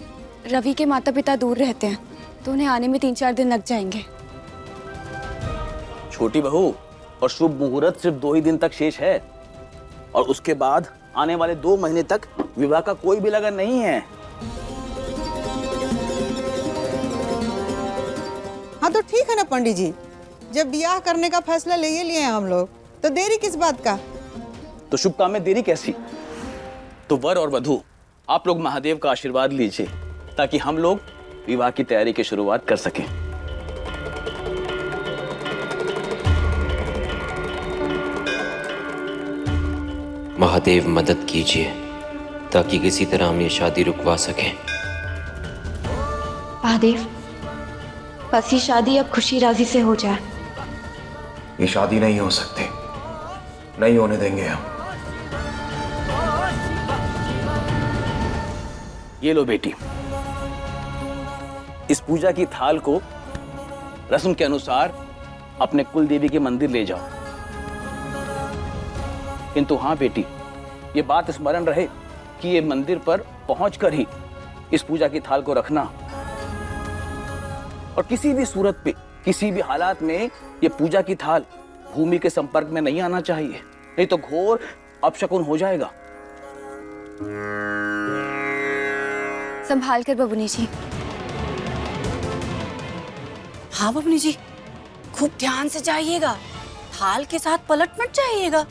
रवि के माता पिता दूर रहते हैं, तो उन्हें आने में 3-4 दिन लग जाएंगे। छोटी बहू, और शुभ मुहूर्त सिर्फ 2 ही दिन तक शेष है, और उसके बाद आने वाले 2 महीने तक विवाह का कोई भी लगन नहीं है। हाँ तो ठीक है ना पंडित जी, जब ब्याह करने का फैसला ले लिए हैं हम लोग, तो देरी किस बात का। तो शुभ काम में देरी कैसी। तो वर और वधू आप लोग महादेव का आशीर्वाद लीजिए, ताकि हम लोग विवाह की तैयारी की शुरुआत कर सकें। महादेव मदद कीजिए ताकि किसी तरह हम ये शादी रुकवा सकें। महादेव, बस ये शादी अब खुशी राजी से हो जाए। ये शादी नहीं हो सकती, नहीं होने देंगे हम। ये लो बेटी, इस पूजा की थाल को रस्म के अनुसार अपने कुल देवी के मंदिर ले जाओ। किंतु हाँ बेटी, ये बात स्मरण रहे कि ये मंदिर पर पहुंचकर ही इस पूजा की थाल को रखना, और किसी भी सूरत पे, किसी भी हालात में ये पूजा की थाल भूमि के संपर्क में नहीं आना चाहिए, नहीं तो घोर अपशकुन हो जाएगा। संभाल कर बबुनी जी। हाँ बबनी जी, खूब ध्यान से जाइएगा, थाल के साथ पलट मत जाइएगा,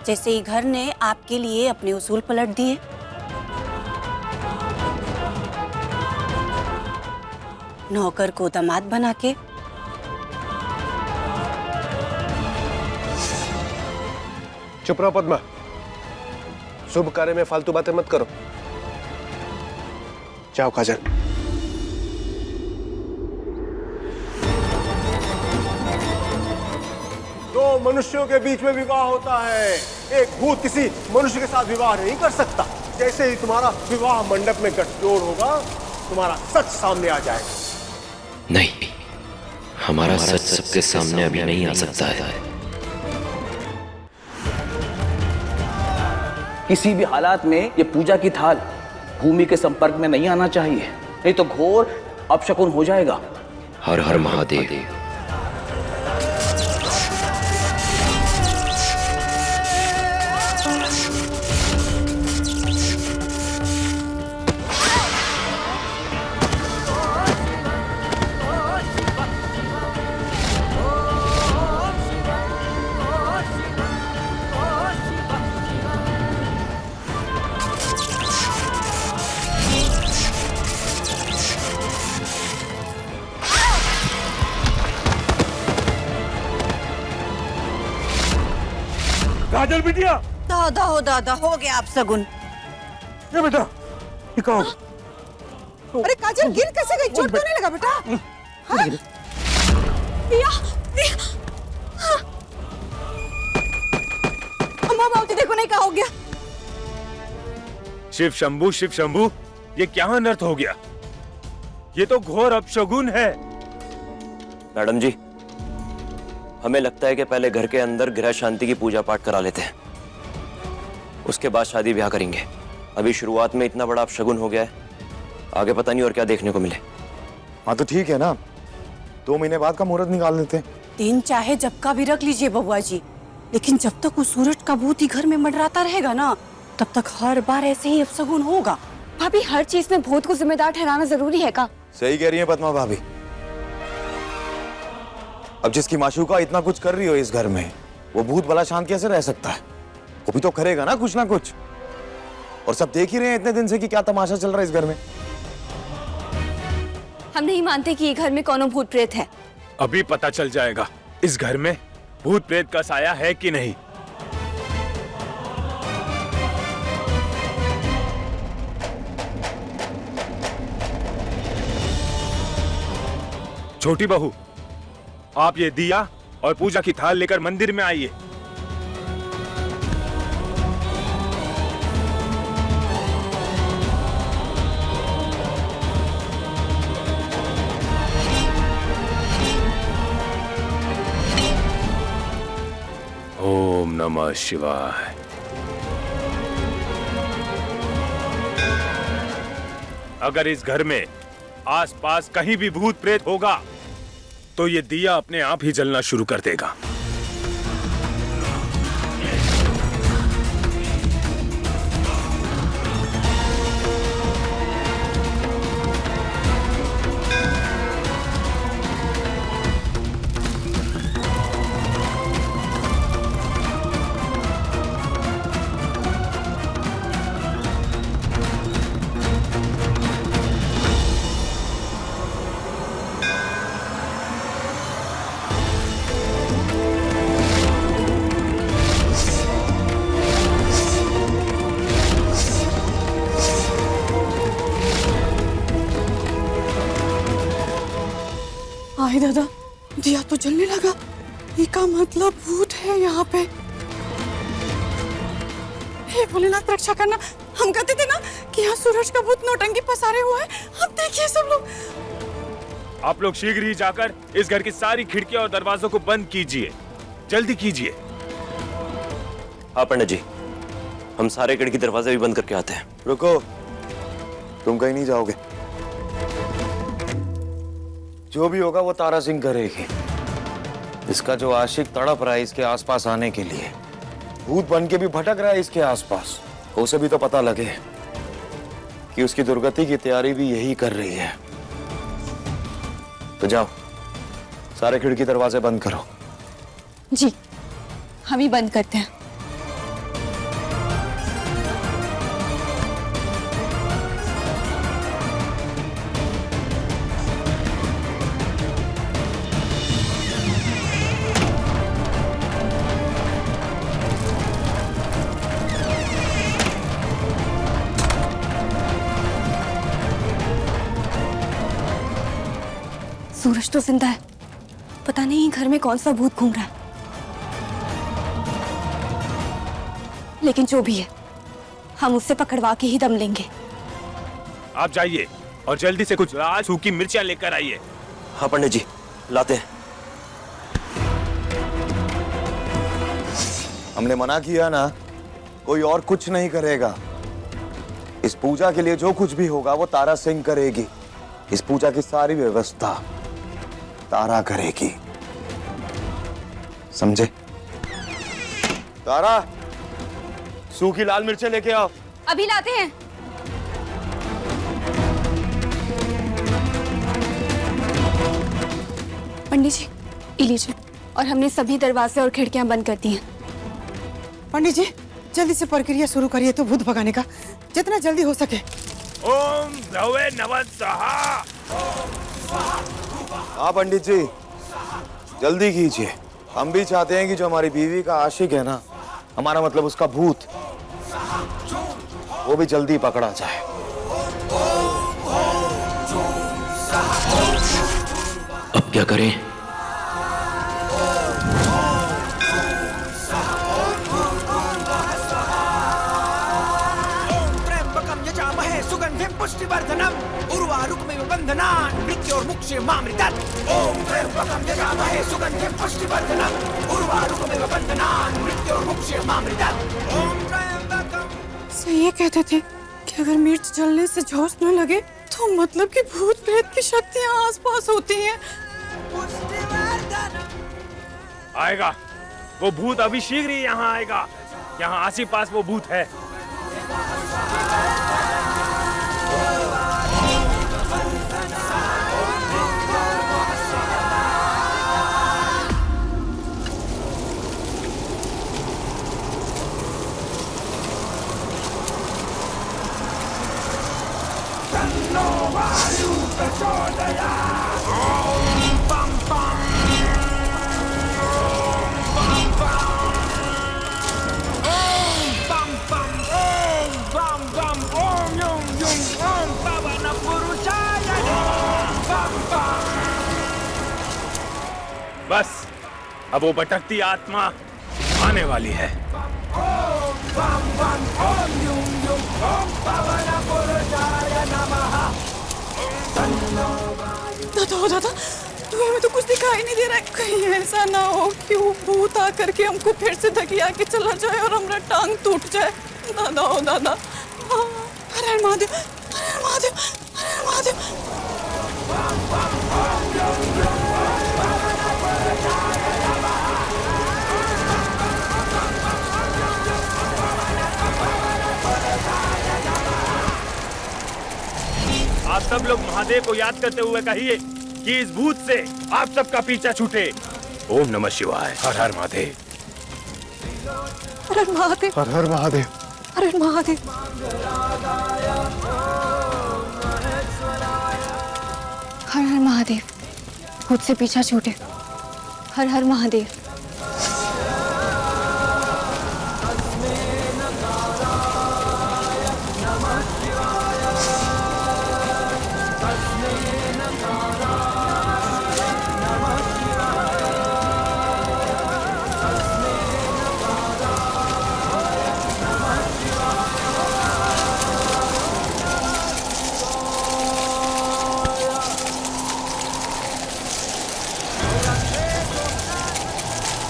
जैसे ही घर ने आपके लिए अपने उसूल पलट दिए। नौकर को दामाद बना के। चुप रहो पद्मा, शुभ कार्य में फालतू बातें मत करो। जाओ काजल। दो मनुष्यों के बीच में विवाह होता है, एक भूत किसी मनुष्य के साथ विवाह नहीं कर सकता। जैसे ही तुम्हारा विवाह मंडप में गठजोड़ होगा, तुम्हारा सच सामने आ जाएगा। नहीं, हमारा सच सबके सामने अभी नहीं आ सकता है। किसी भी हालात में ये पूजा की थाल भूमि के संपर्क में नहीं आना चाहिए, नहीं तो घोर अपशकुन हो जाएगा। हर हर महादेव। काजल बिटिया, दादा हो गया आप सगुन। ये बेटा, ये कहो। अरे काजल, गिर कैसे गई? चोट तो नहीं लगा बेटा? हाँ? अम्मा बाबूजी देखो नहीं, क्या हो गया? शिव शंभू, ये क्या अनर्थ हो गया? ये तो घोर अपशगुन है। मैडम जी, हमें लगता है कि पहले घर के अंदर गृह शांति की पूजा पाठ करा लेते हैं, उसके बाद शादी ब्याह करेंगे। अभी शुरुआत में इतना बड़ा अपशगुन हो गया है, आगे पता नहीं और क्या देखने को मिले। हाँ तो ठीक है ना, 2 महीने बाद का मुहूर्त निकाल लेते हैं। दिन चाहे जब का भी रख लीजिए बबुआ जी, लेकिन जब तक वो सूरज का भूत ही घर में मंडराता रहेगा ना, तब तक हर बार ऐसे ही अपशगुन होगा। भाभी, हर चीज में भूत को जिम्मेदार ठहराना जरूरी है का? सही कह रही है पद्मा भाभी। अब जिसकी माशूका इतना कुछ कर रही हो इस घर में, वो भूत भला शांत कैसे रह सकता है? वो भी तो करेगा ना कुछ। और सब देख ही रहे हैं इतने दिन से कि क्या तमाशा चल रहा है इस घर में। हम नहीं मानते कि ये घर में कौनो भूत प्रेत है। अभी पता चल जाएगा इस घर में भूत प्रेत का साया है कि नहीं। छोटी बहू, आप ये दिया और पूजा की थाल लेकर मंदिर में आइए। ओम नमः शिवाय। अगर इस घर में आसपास कहीं भी भूत प्रेत होगा तो ये दिया अपने आप ही जलना शुरू कर देगा। आए दादा, दिया तो जलने लगा। ये का मतलब भूत है यहाँ पे। हे भोलेनाथ रक्षा करना। हम कहते थे ना कि यहाँ सूरज का भूत नौटंकी पसारे हुआ है। अब देखिए सब लोग। आप लोग शीघ्र ही जाकर इस घर की सारी खिड़कियां और दरवाजों को बंद कीजिए, जल्दी कीजिए। हाँ पंडित जी, हम सारे खिड़की दरवाजे भी बंद करके आते हैं। रुको, तुम कहीं नहीं जाओगे। जो भी होगा वो तारा सिंह करेगी। इसका जो आशिक तड़प रहा है इसके आसपास आने के लिए, भूत बन के भी भटक रहा है इसके आसपास, उसे भी तो पता लगे कि उसकी दुर्गति की तैयारी भी यही कर रही है। तो जाओ, सारे खिड़की दरवाजे बंद करो। जी, हम ही बंद करते हैं। सूरज तो जिंदा है, पता नहीं घर में कौन सा भूत घूम रहा है। लेकिन जो भी है, हम उससे पकड़वा के ही दम लेंगे। आप जाइए और जल्दी से कुछ लाल सूखी मिर्चियां लेकर आइए। हाँ पंडित जी, लाते हैं। हमने मना किया ना, कोई और कुछ नहीं करेगा। इस पूजा के लिए जो कुछ भी होगा वो तारा सिंह करेगी। इस पूजा की सारी व्यवस्था तारा करेगी, समझे? तारा, सूखी लाल मिर्चें लेके आओ। अभी लाते हैं। पंडित जी, ये लीजिए। और हमने सभी दरवाजे और खिड़कियां बंद कर दी हैं। पंडित जी, जल्दी से प्रक्रिया शुरू करिए तो भूत भगाने का, जितना जल्दी हो सके। ओम भवे नमः स्वाहा। हाँ पंडित जी, जल्दी कीजिए। हम भी चाहते हैं कि जो हमारी बीवी का आशिक है ना, हमारा मतलब उसका भूत, वो भी जल्दी पकड़ा जाए। अब क्या करें? पुष्टिवर्धनम उर्वारुकमेव बंधनान् मृत्योर्मुक्षीयमामृतात्। ओम त्र्यंबकं यजामहे सुगंधिं पुष्टिवर्धनम उर्वारुकमेव बंधनान् मृत्योर्मुक्षीयमामृतात्। ओम त्र्यंबकं। सही ये कहते थे कि अगर मिर्च जलने से झोंस न लगे तो मतलब कि भूत प्रेत की शक्तियां आसपास होती हैं। आएगा वो भूत, अभी शीघ्र ही यहाँ आएगा। यहाँ आस पास वो भूत है। No value. बस अब वो भटकती आत्मा आने वाली है। दादा दादा तुम्हें में तो कुछ दिखाई नहीं दे रहा है। कहीं ऐसा ना हो कि वो भूत आकर के हमको फिर से धकिया के चला जाए और हमारा टांग टूट जाए। दादा ओ दादा, हरे महादेव, हरे महादेव, हरे महादेव। आप सब लोग महादेव को याद करते हुए कहिए कि इस भूत से आप सबका पीछा छूटे। ओम नमः शिवाय। हर हर महादेव। हर हर महादेव, हर हर महादेव, हर हर महादेव। हर हर महादेव, भूत से पीछा छूटे। हर हर महादेव।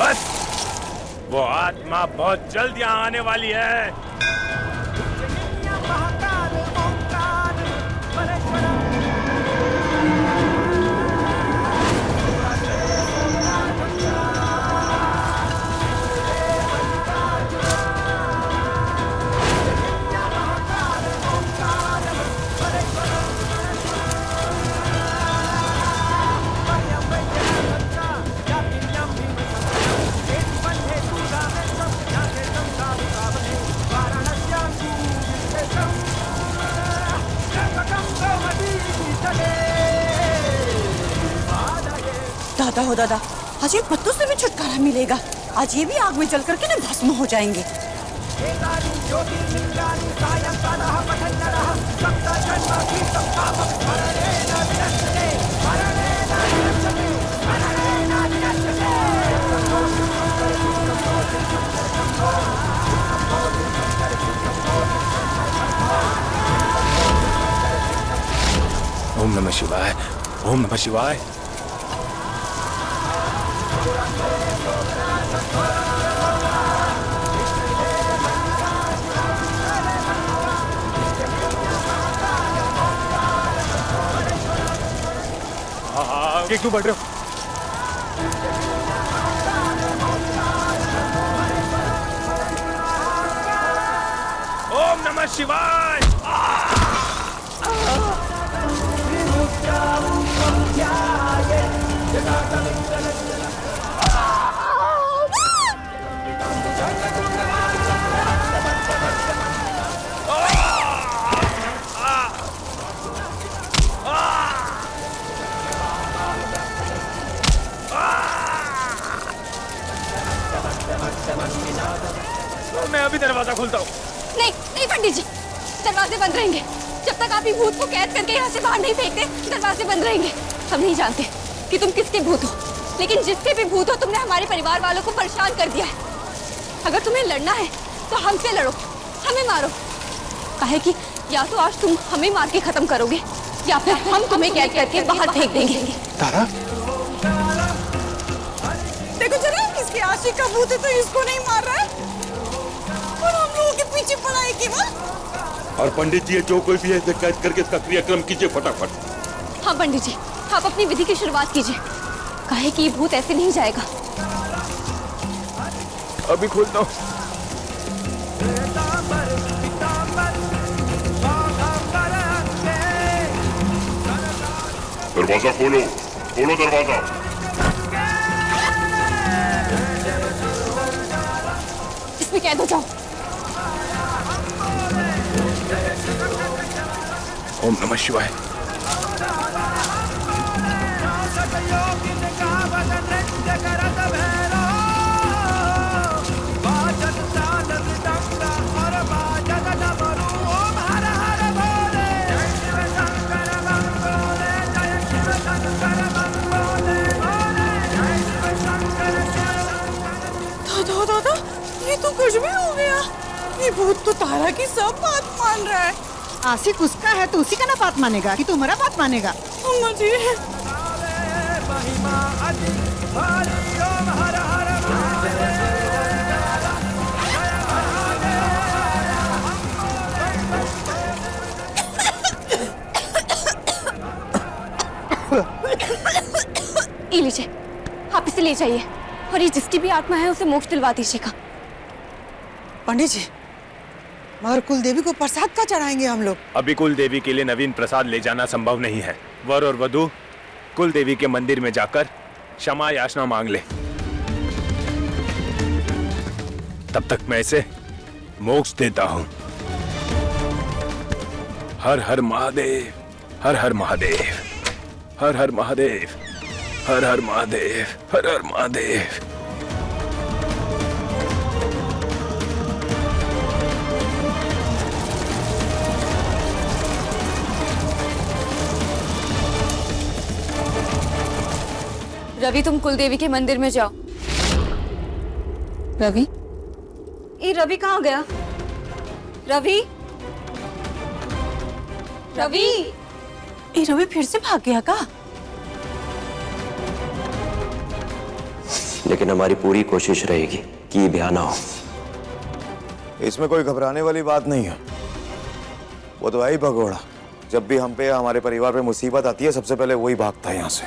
बस वो आत्मा बहुत जल्द यहाँ आने वाली है। दादा हो दादा, आज ये पत्तों से भी छुटकारा मिलेगा। आज ये भी आग में जल करके ना भस्म हो जाएंगे। ओम नमः शिवाय, ओम नमः शिवाय। ये क्यों बढ़ रहे हो? ओम नमः शिवाय। मैं अभी दरवाजा खोलता हूँ। नहीं नहीं पंडित जी, दरवाजे बंद रहेंगे जब तक आप ही भूत को कैद करके यहाँ से बाहर नहीं फेंकते। दरवाजे बंद रहेंगे। हम नहीं जानते कि तुम किसके भूत हो, लेकिन जिसके भी भूत हो तुमने हमारे परिवार वालों को परेशान कर दिया है। अगर तुम्हें लड़ना है तो हमसे लड़ो, हमें मारो। काहे कि या तो आज तुम हमें मार के खत्म करोगे या फिर हम तुम्हें कैद करके बाहर फेंक देंगे। तारा, देखो जरा, इसके आशिक का भूत है तो इसको नहीं मार रहा है और हम लोगों के पीछे पड़ा है केवल। और पंडित जी जो कोई भी है इसे कैद करके इसका क्रियाक्रम कीजिए फटाफट। हाँ पंडित जी, आप अपनी विधि की शुरुआत कीजिए। काहे कि ये भूत ऐसे नहीं जाएगा। अभी खोलता हूँ। दरवाजा खोलो, खोलो दरवाजा। इसमें कैद हो जाओ। ओम नमः शिवाय। कुछ भी हो गया। ये भूत तो तारा की सब बात मान रहा है। आशिक उसका है तो उसी का ना बात मानेगा कि तुम्हारा बात मानेगा। अम्मा जी ये लीजिए, आप इसे ले जाइए और ये जिसकी भी आत्मा है उसे मोक्ष दिलवा दीजिएगा। पंडित जी, मगर कुल देवी को प्रसाद का चढ़ाएंगे हम लोग? अभी कुल देवी के लिए नवीन प्रसाद ले जाना संभव नहीं है। वर और वधू कुल देवी के मंदिर में जाकर क्षमा याचना मांग ले। तब तक मैं इसे मोक्ष देता हूं। हर हर महादेव, हर हर महादेव, हर हर महादेव, हर हर महादेव, हर हर महादेव। रवि, तुम कुलदेवी के मंदिर में जाओ। रवि, ये रवि कहाँ गया? रवि, रवि, ये रवि फिर से भाग गया का? लेकिन हमारी पूरी कोशिश रहेगी कि ये ब्याह ना हो। इसमें कोई घबराने वाली बात नहीं है। वो तो है ही भगोड़ा। जब भी हम पे या हमारे परिवार पे मुसीबत आती है सबसे पहले वही भागता है यहाँ से।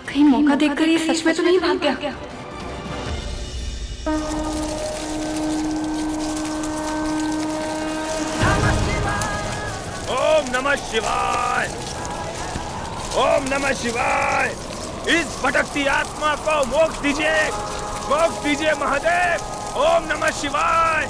कहीं मौका देखकर ये सच में तो नहीं भाग गया? ओम नमः शिवाय, ओम नमः शिवाय। इस भटकती आत्मा को मोक्ष दीजिए महादेव। ओम नमः शिवाय।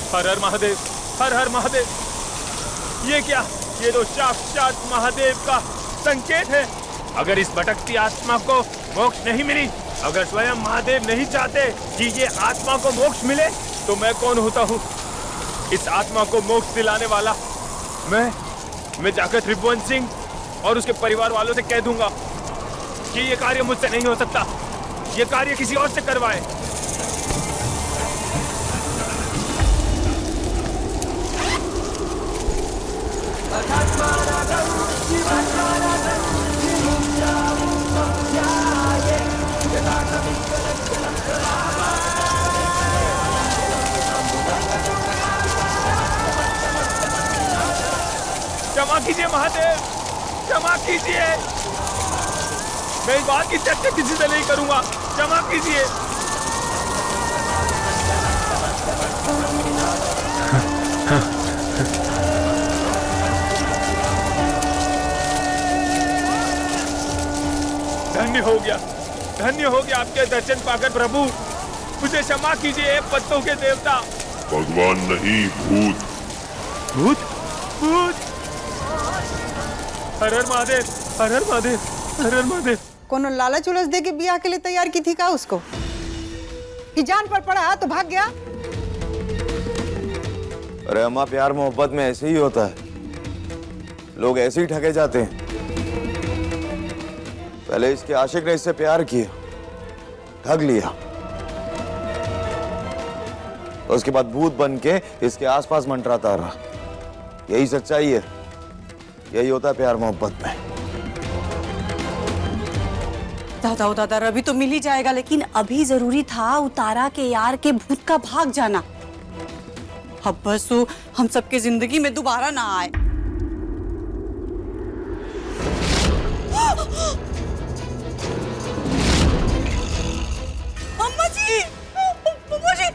हर हर महादेव, हर हर महादेव। ये क्या? ये तो साक्षात महादेव का संकेत है। अगर इस भटकती आत्मा को मोक्ष नहीं मिली, अगर स्वयं महादेव नहीं चाहते कि ये आत्मा को मोक्ष मिले, तो मैं कौन होता हूँ इस आत्मा को मोक्ष दिलाने वाला? मैं जाकर त्रिभुवन सिंह और उसके परिवार वालों से कह दूंगा कि ये कार्य मुझसे नहीं हो सकता, ये कार्य किसी और से करवाए। क्षमा कीजिए महादेव, क्षमा कीजिए। मैं इस बात की चर्चा किसी से नहीं करूंगा। क्षमा कीजिए। धन्य हो गया आपके दर्शन पाकर प्रभु। मुझे क्षमा कीजिए पत्तों के देवता। भगवान नहीं, भूत। भूत? भूत? हर हर महादेव, हर हर महादेव, हर हर महादेव। कोनो लालच उलझ दे के ब्याह के लिए तैयार की थी का उसको? कि जान पर पड़ा तो भाग गया? अरे अम्मा, प्यार मोहब्बत में ऐसे ही होता है। लोग ऐसे ही ठगे जाते हैं। पहले इसके आशिक ने इससे प्यार किया, ठग लिया, उसके बाद भूत बन के इसके आसपास मंडराता रहा। यही सच्चाई है, यही होता है प्यार मोहब्बत में। दादा दादा, रवि तो मिल ही जाएगा, लेकिन अभी जरूरी था उतारा के यार के भूत का भाग जाना। अब बस वो हम सबके जिंदगी में दोबारा ना आए। अम्मा जी, अम्मा जी।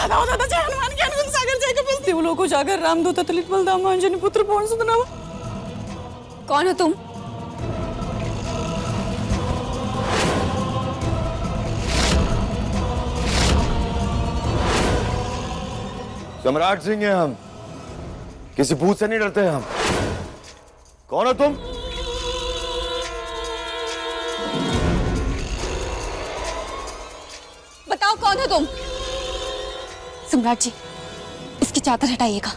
दादा जय हनुमान ज्ञान गुण सागर जय कपिल तिहु लोको जागर रामदूत अतुलित बलधामा अंजनी पुत्र पवन सुत नामा। कौन हो तुम? सम्राट सिंह हैं हम, किसी भूत से नहीं डरते हम। कौन हो तुम? बताओ कौन हो तुम? सम्राट जी, इसकी चादर हटाइएगा।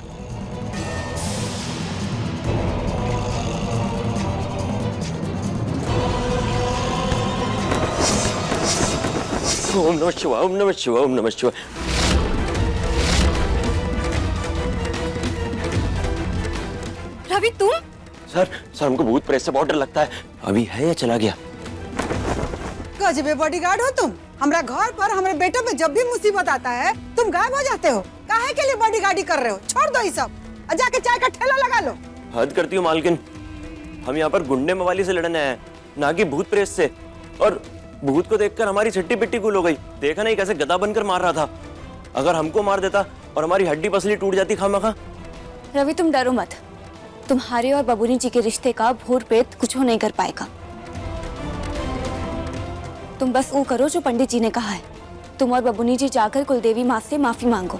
ओम नमः शिवाय, ओम नमः शिवाय, ओम नमः शिवाय। रवि तुम? सर हमको भूत प्रेत से बहुत डर लगता है। अभी है या चला गया? गजबे बॉडीगार्ड हो तुम। हमरा घर पर हमारे बेटों पे जब भी मुसीबत आता है तुम गायब हो जाते हो। काहे के लिए बॉडीगार्डी कर रहे हो? छोड़ दो ये सब और जाके चाय का ठेला लगा लो। हद करती हूँ मालकिन, हम यहाँ पर गुंडे मवाली से लड़ने आए, ना कि भूत प्रेत से। और भूत को देखकर हमारी छट्टी पिट्टी गुल हो गई। देखा नहीं कैसे गदा बनकर मार रहा था। अगर हमको मार देता और हमारी हड्डी पसली टूट जाती खामखा। रवि तुम डरो मत, तुम्हारे और बबूनी जी के रिश्ते का भूत प्रेत कुछ नहीं कर पाएगा। तुम बस वो करो जो पंडित जी ने कहा है। तुम और बबूनी जी जाकर कुलदेवी माँ से माफी मांगो।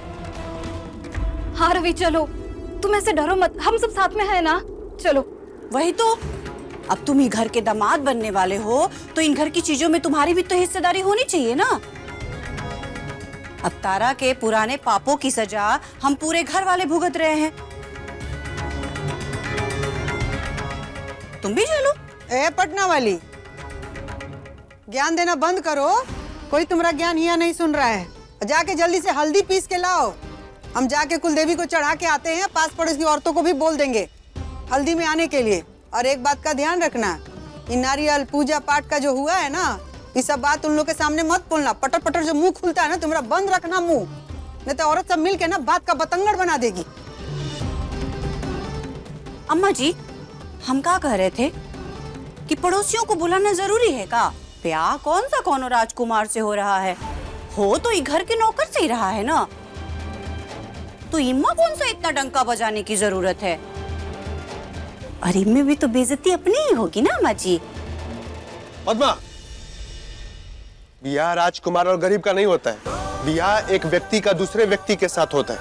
हाँ रवि चलो, तुम ऐसे डरो मत, हम सब साथ में हैं ना। चलो। वही तो, अब तुम ही घर के दामाद बनने वाले हो तो इन घर की चीजों में तुम्हारी भी तो हिस्सेदारी होनी चाहिए ना। अब तारा के पुराने पापों की सजा हम पूरे घर वाले भुगत रहे हैं। तुम भी चलो। ए पटना वाली, ज्ञान देना बंद करो। कोई तुम्हारा ज्ञान यहाँ नहीं सुन रहा है। जाके जल्दी से हल्दी पीस के लाओ। हम जाके कुलदेवी को चढ़ा के आते हैं। पास पड़ोस की औरतों को भी बोल देंगे हल्दी में आने के लिए। और एक बात का ध्यान रखना, इन नारियल पूजा पाठ का जो हुआ है ना, ये सब बात उन लोग के सामने मत बोलना। पटर पटर जो मुंह खुलता है ना तुम्हारा, बंद रखना मुंह, नहीं तो औरत सब मिल के ना बात का बतंगड़ बना देगी। अम्मा जी, हम क्या कह रहे थे कि पड़ोसियों को बुलाना जरूरी है का? ब्याह कौन सा कौन राजकुमार से हो रहा है, हो तो ये घर के नौकर से ही रहा है ना। तो इम्मा कौन सा इतना डंका बजाने की जरूरत है? और इनमें भी तो बेइज्जती अपनी ही होगी ना अम्मा जी। पद्मा, ब्याह राजकुमार और गरीब का नहीं होता है। ब्याह एक व्यक्ति का दूसरे व्यक्ति के साथ होता है।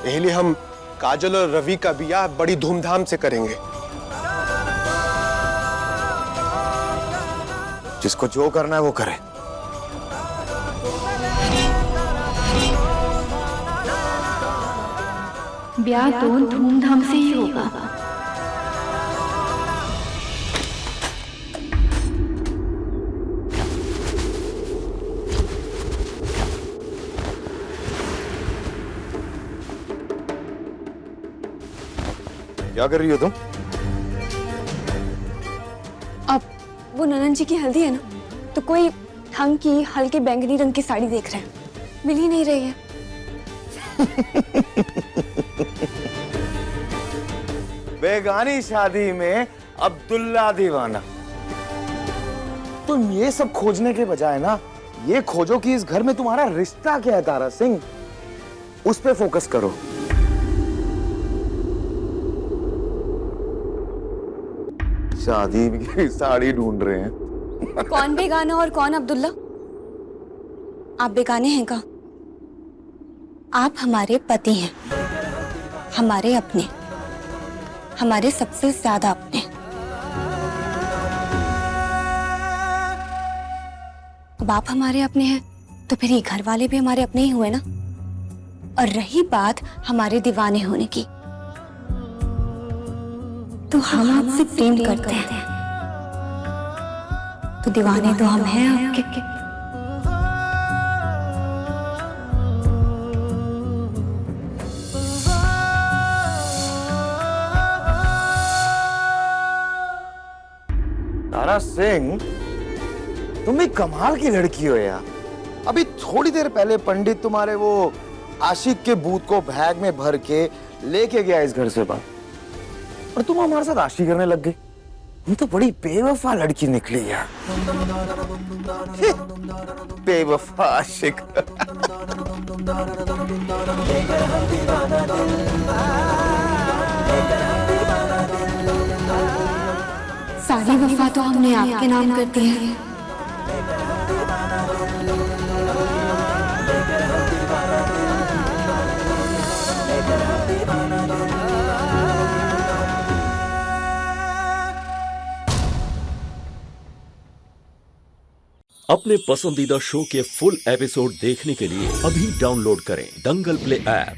यही लिए हम काजल और रवि का ब्याह बड़ी धूमधाम से करेंगे। जिसको जो करना है वो करे। ब्याह तो धूमधाम से ही होगा। क्या कर रही हो तुम? अब वो ननन जी की हल्दी है ना, तो कोई ढंग की हल्के बैंगनी रंग की साड़ी देख रहे हैं, मिल ही नहीं रही है। बेगानी शादी में अब्दुल्ला दीवाना। तुम ये सब खोजने के बजाय ना, ये खोजो कि इस घर में तुम्हारा रिश्ता क्या है तारा सिंह, उस पे फोकस करो। शादी की साड़ी ढूंढ रहे हैं। कौन बेगाना और कौन अब्दुल्ला? आप बेगाने हैं का? आप हमारे पति हैं, हमारे अपने, हमारे सबसे ज्यादा अपने। अब आप हमारे अपने हैं तो फिर ये घर वाले भी हमारे अपने ही हुए ना। और रही बात हमारे दीवाने होने की, तो हम आपसे प्रेम करते हैं, तो दीवाने तो हम हैं आपके। तारा सिंह, तुम भी कमाल की लड़की हो यार। अभी थोड़ी देर पहले पंडित तुम्हारे वो आशिक के भूत को बैग में भर के लेके गया इस घर से बाहर, और तुम हमारे साथ आशिक करने लग गई। तुम तो बड़ी बेवफा लड़की निकली यार। बेवफा आशिक। सारी वफा तो हमने आपके नाम कर दी है। अपने पसंदीदा शो के फुल एपिसोड देखने के लिए अभी डाउनलोड करें दंगल प्ले ऐप।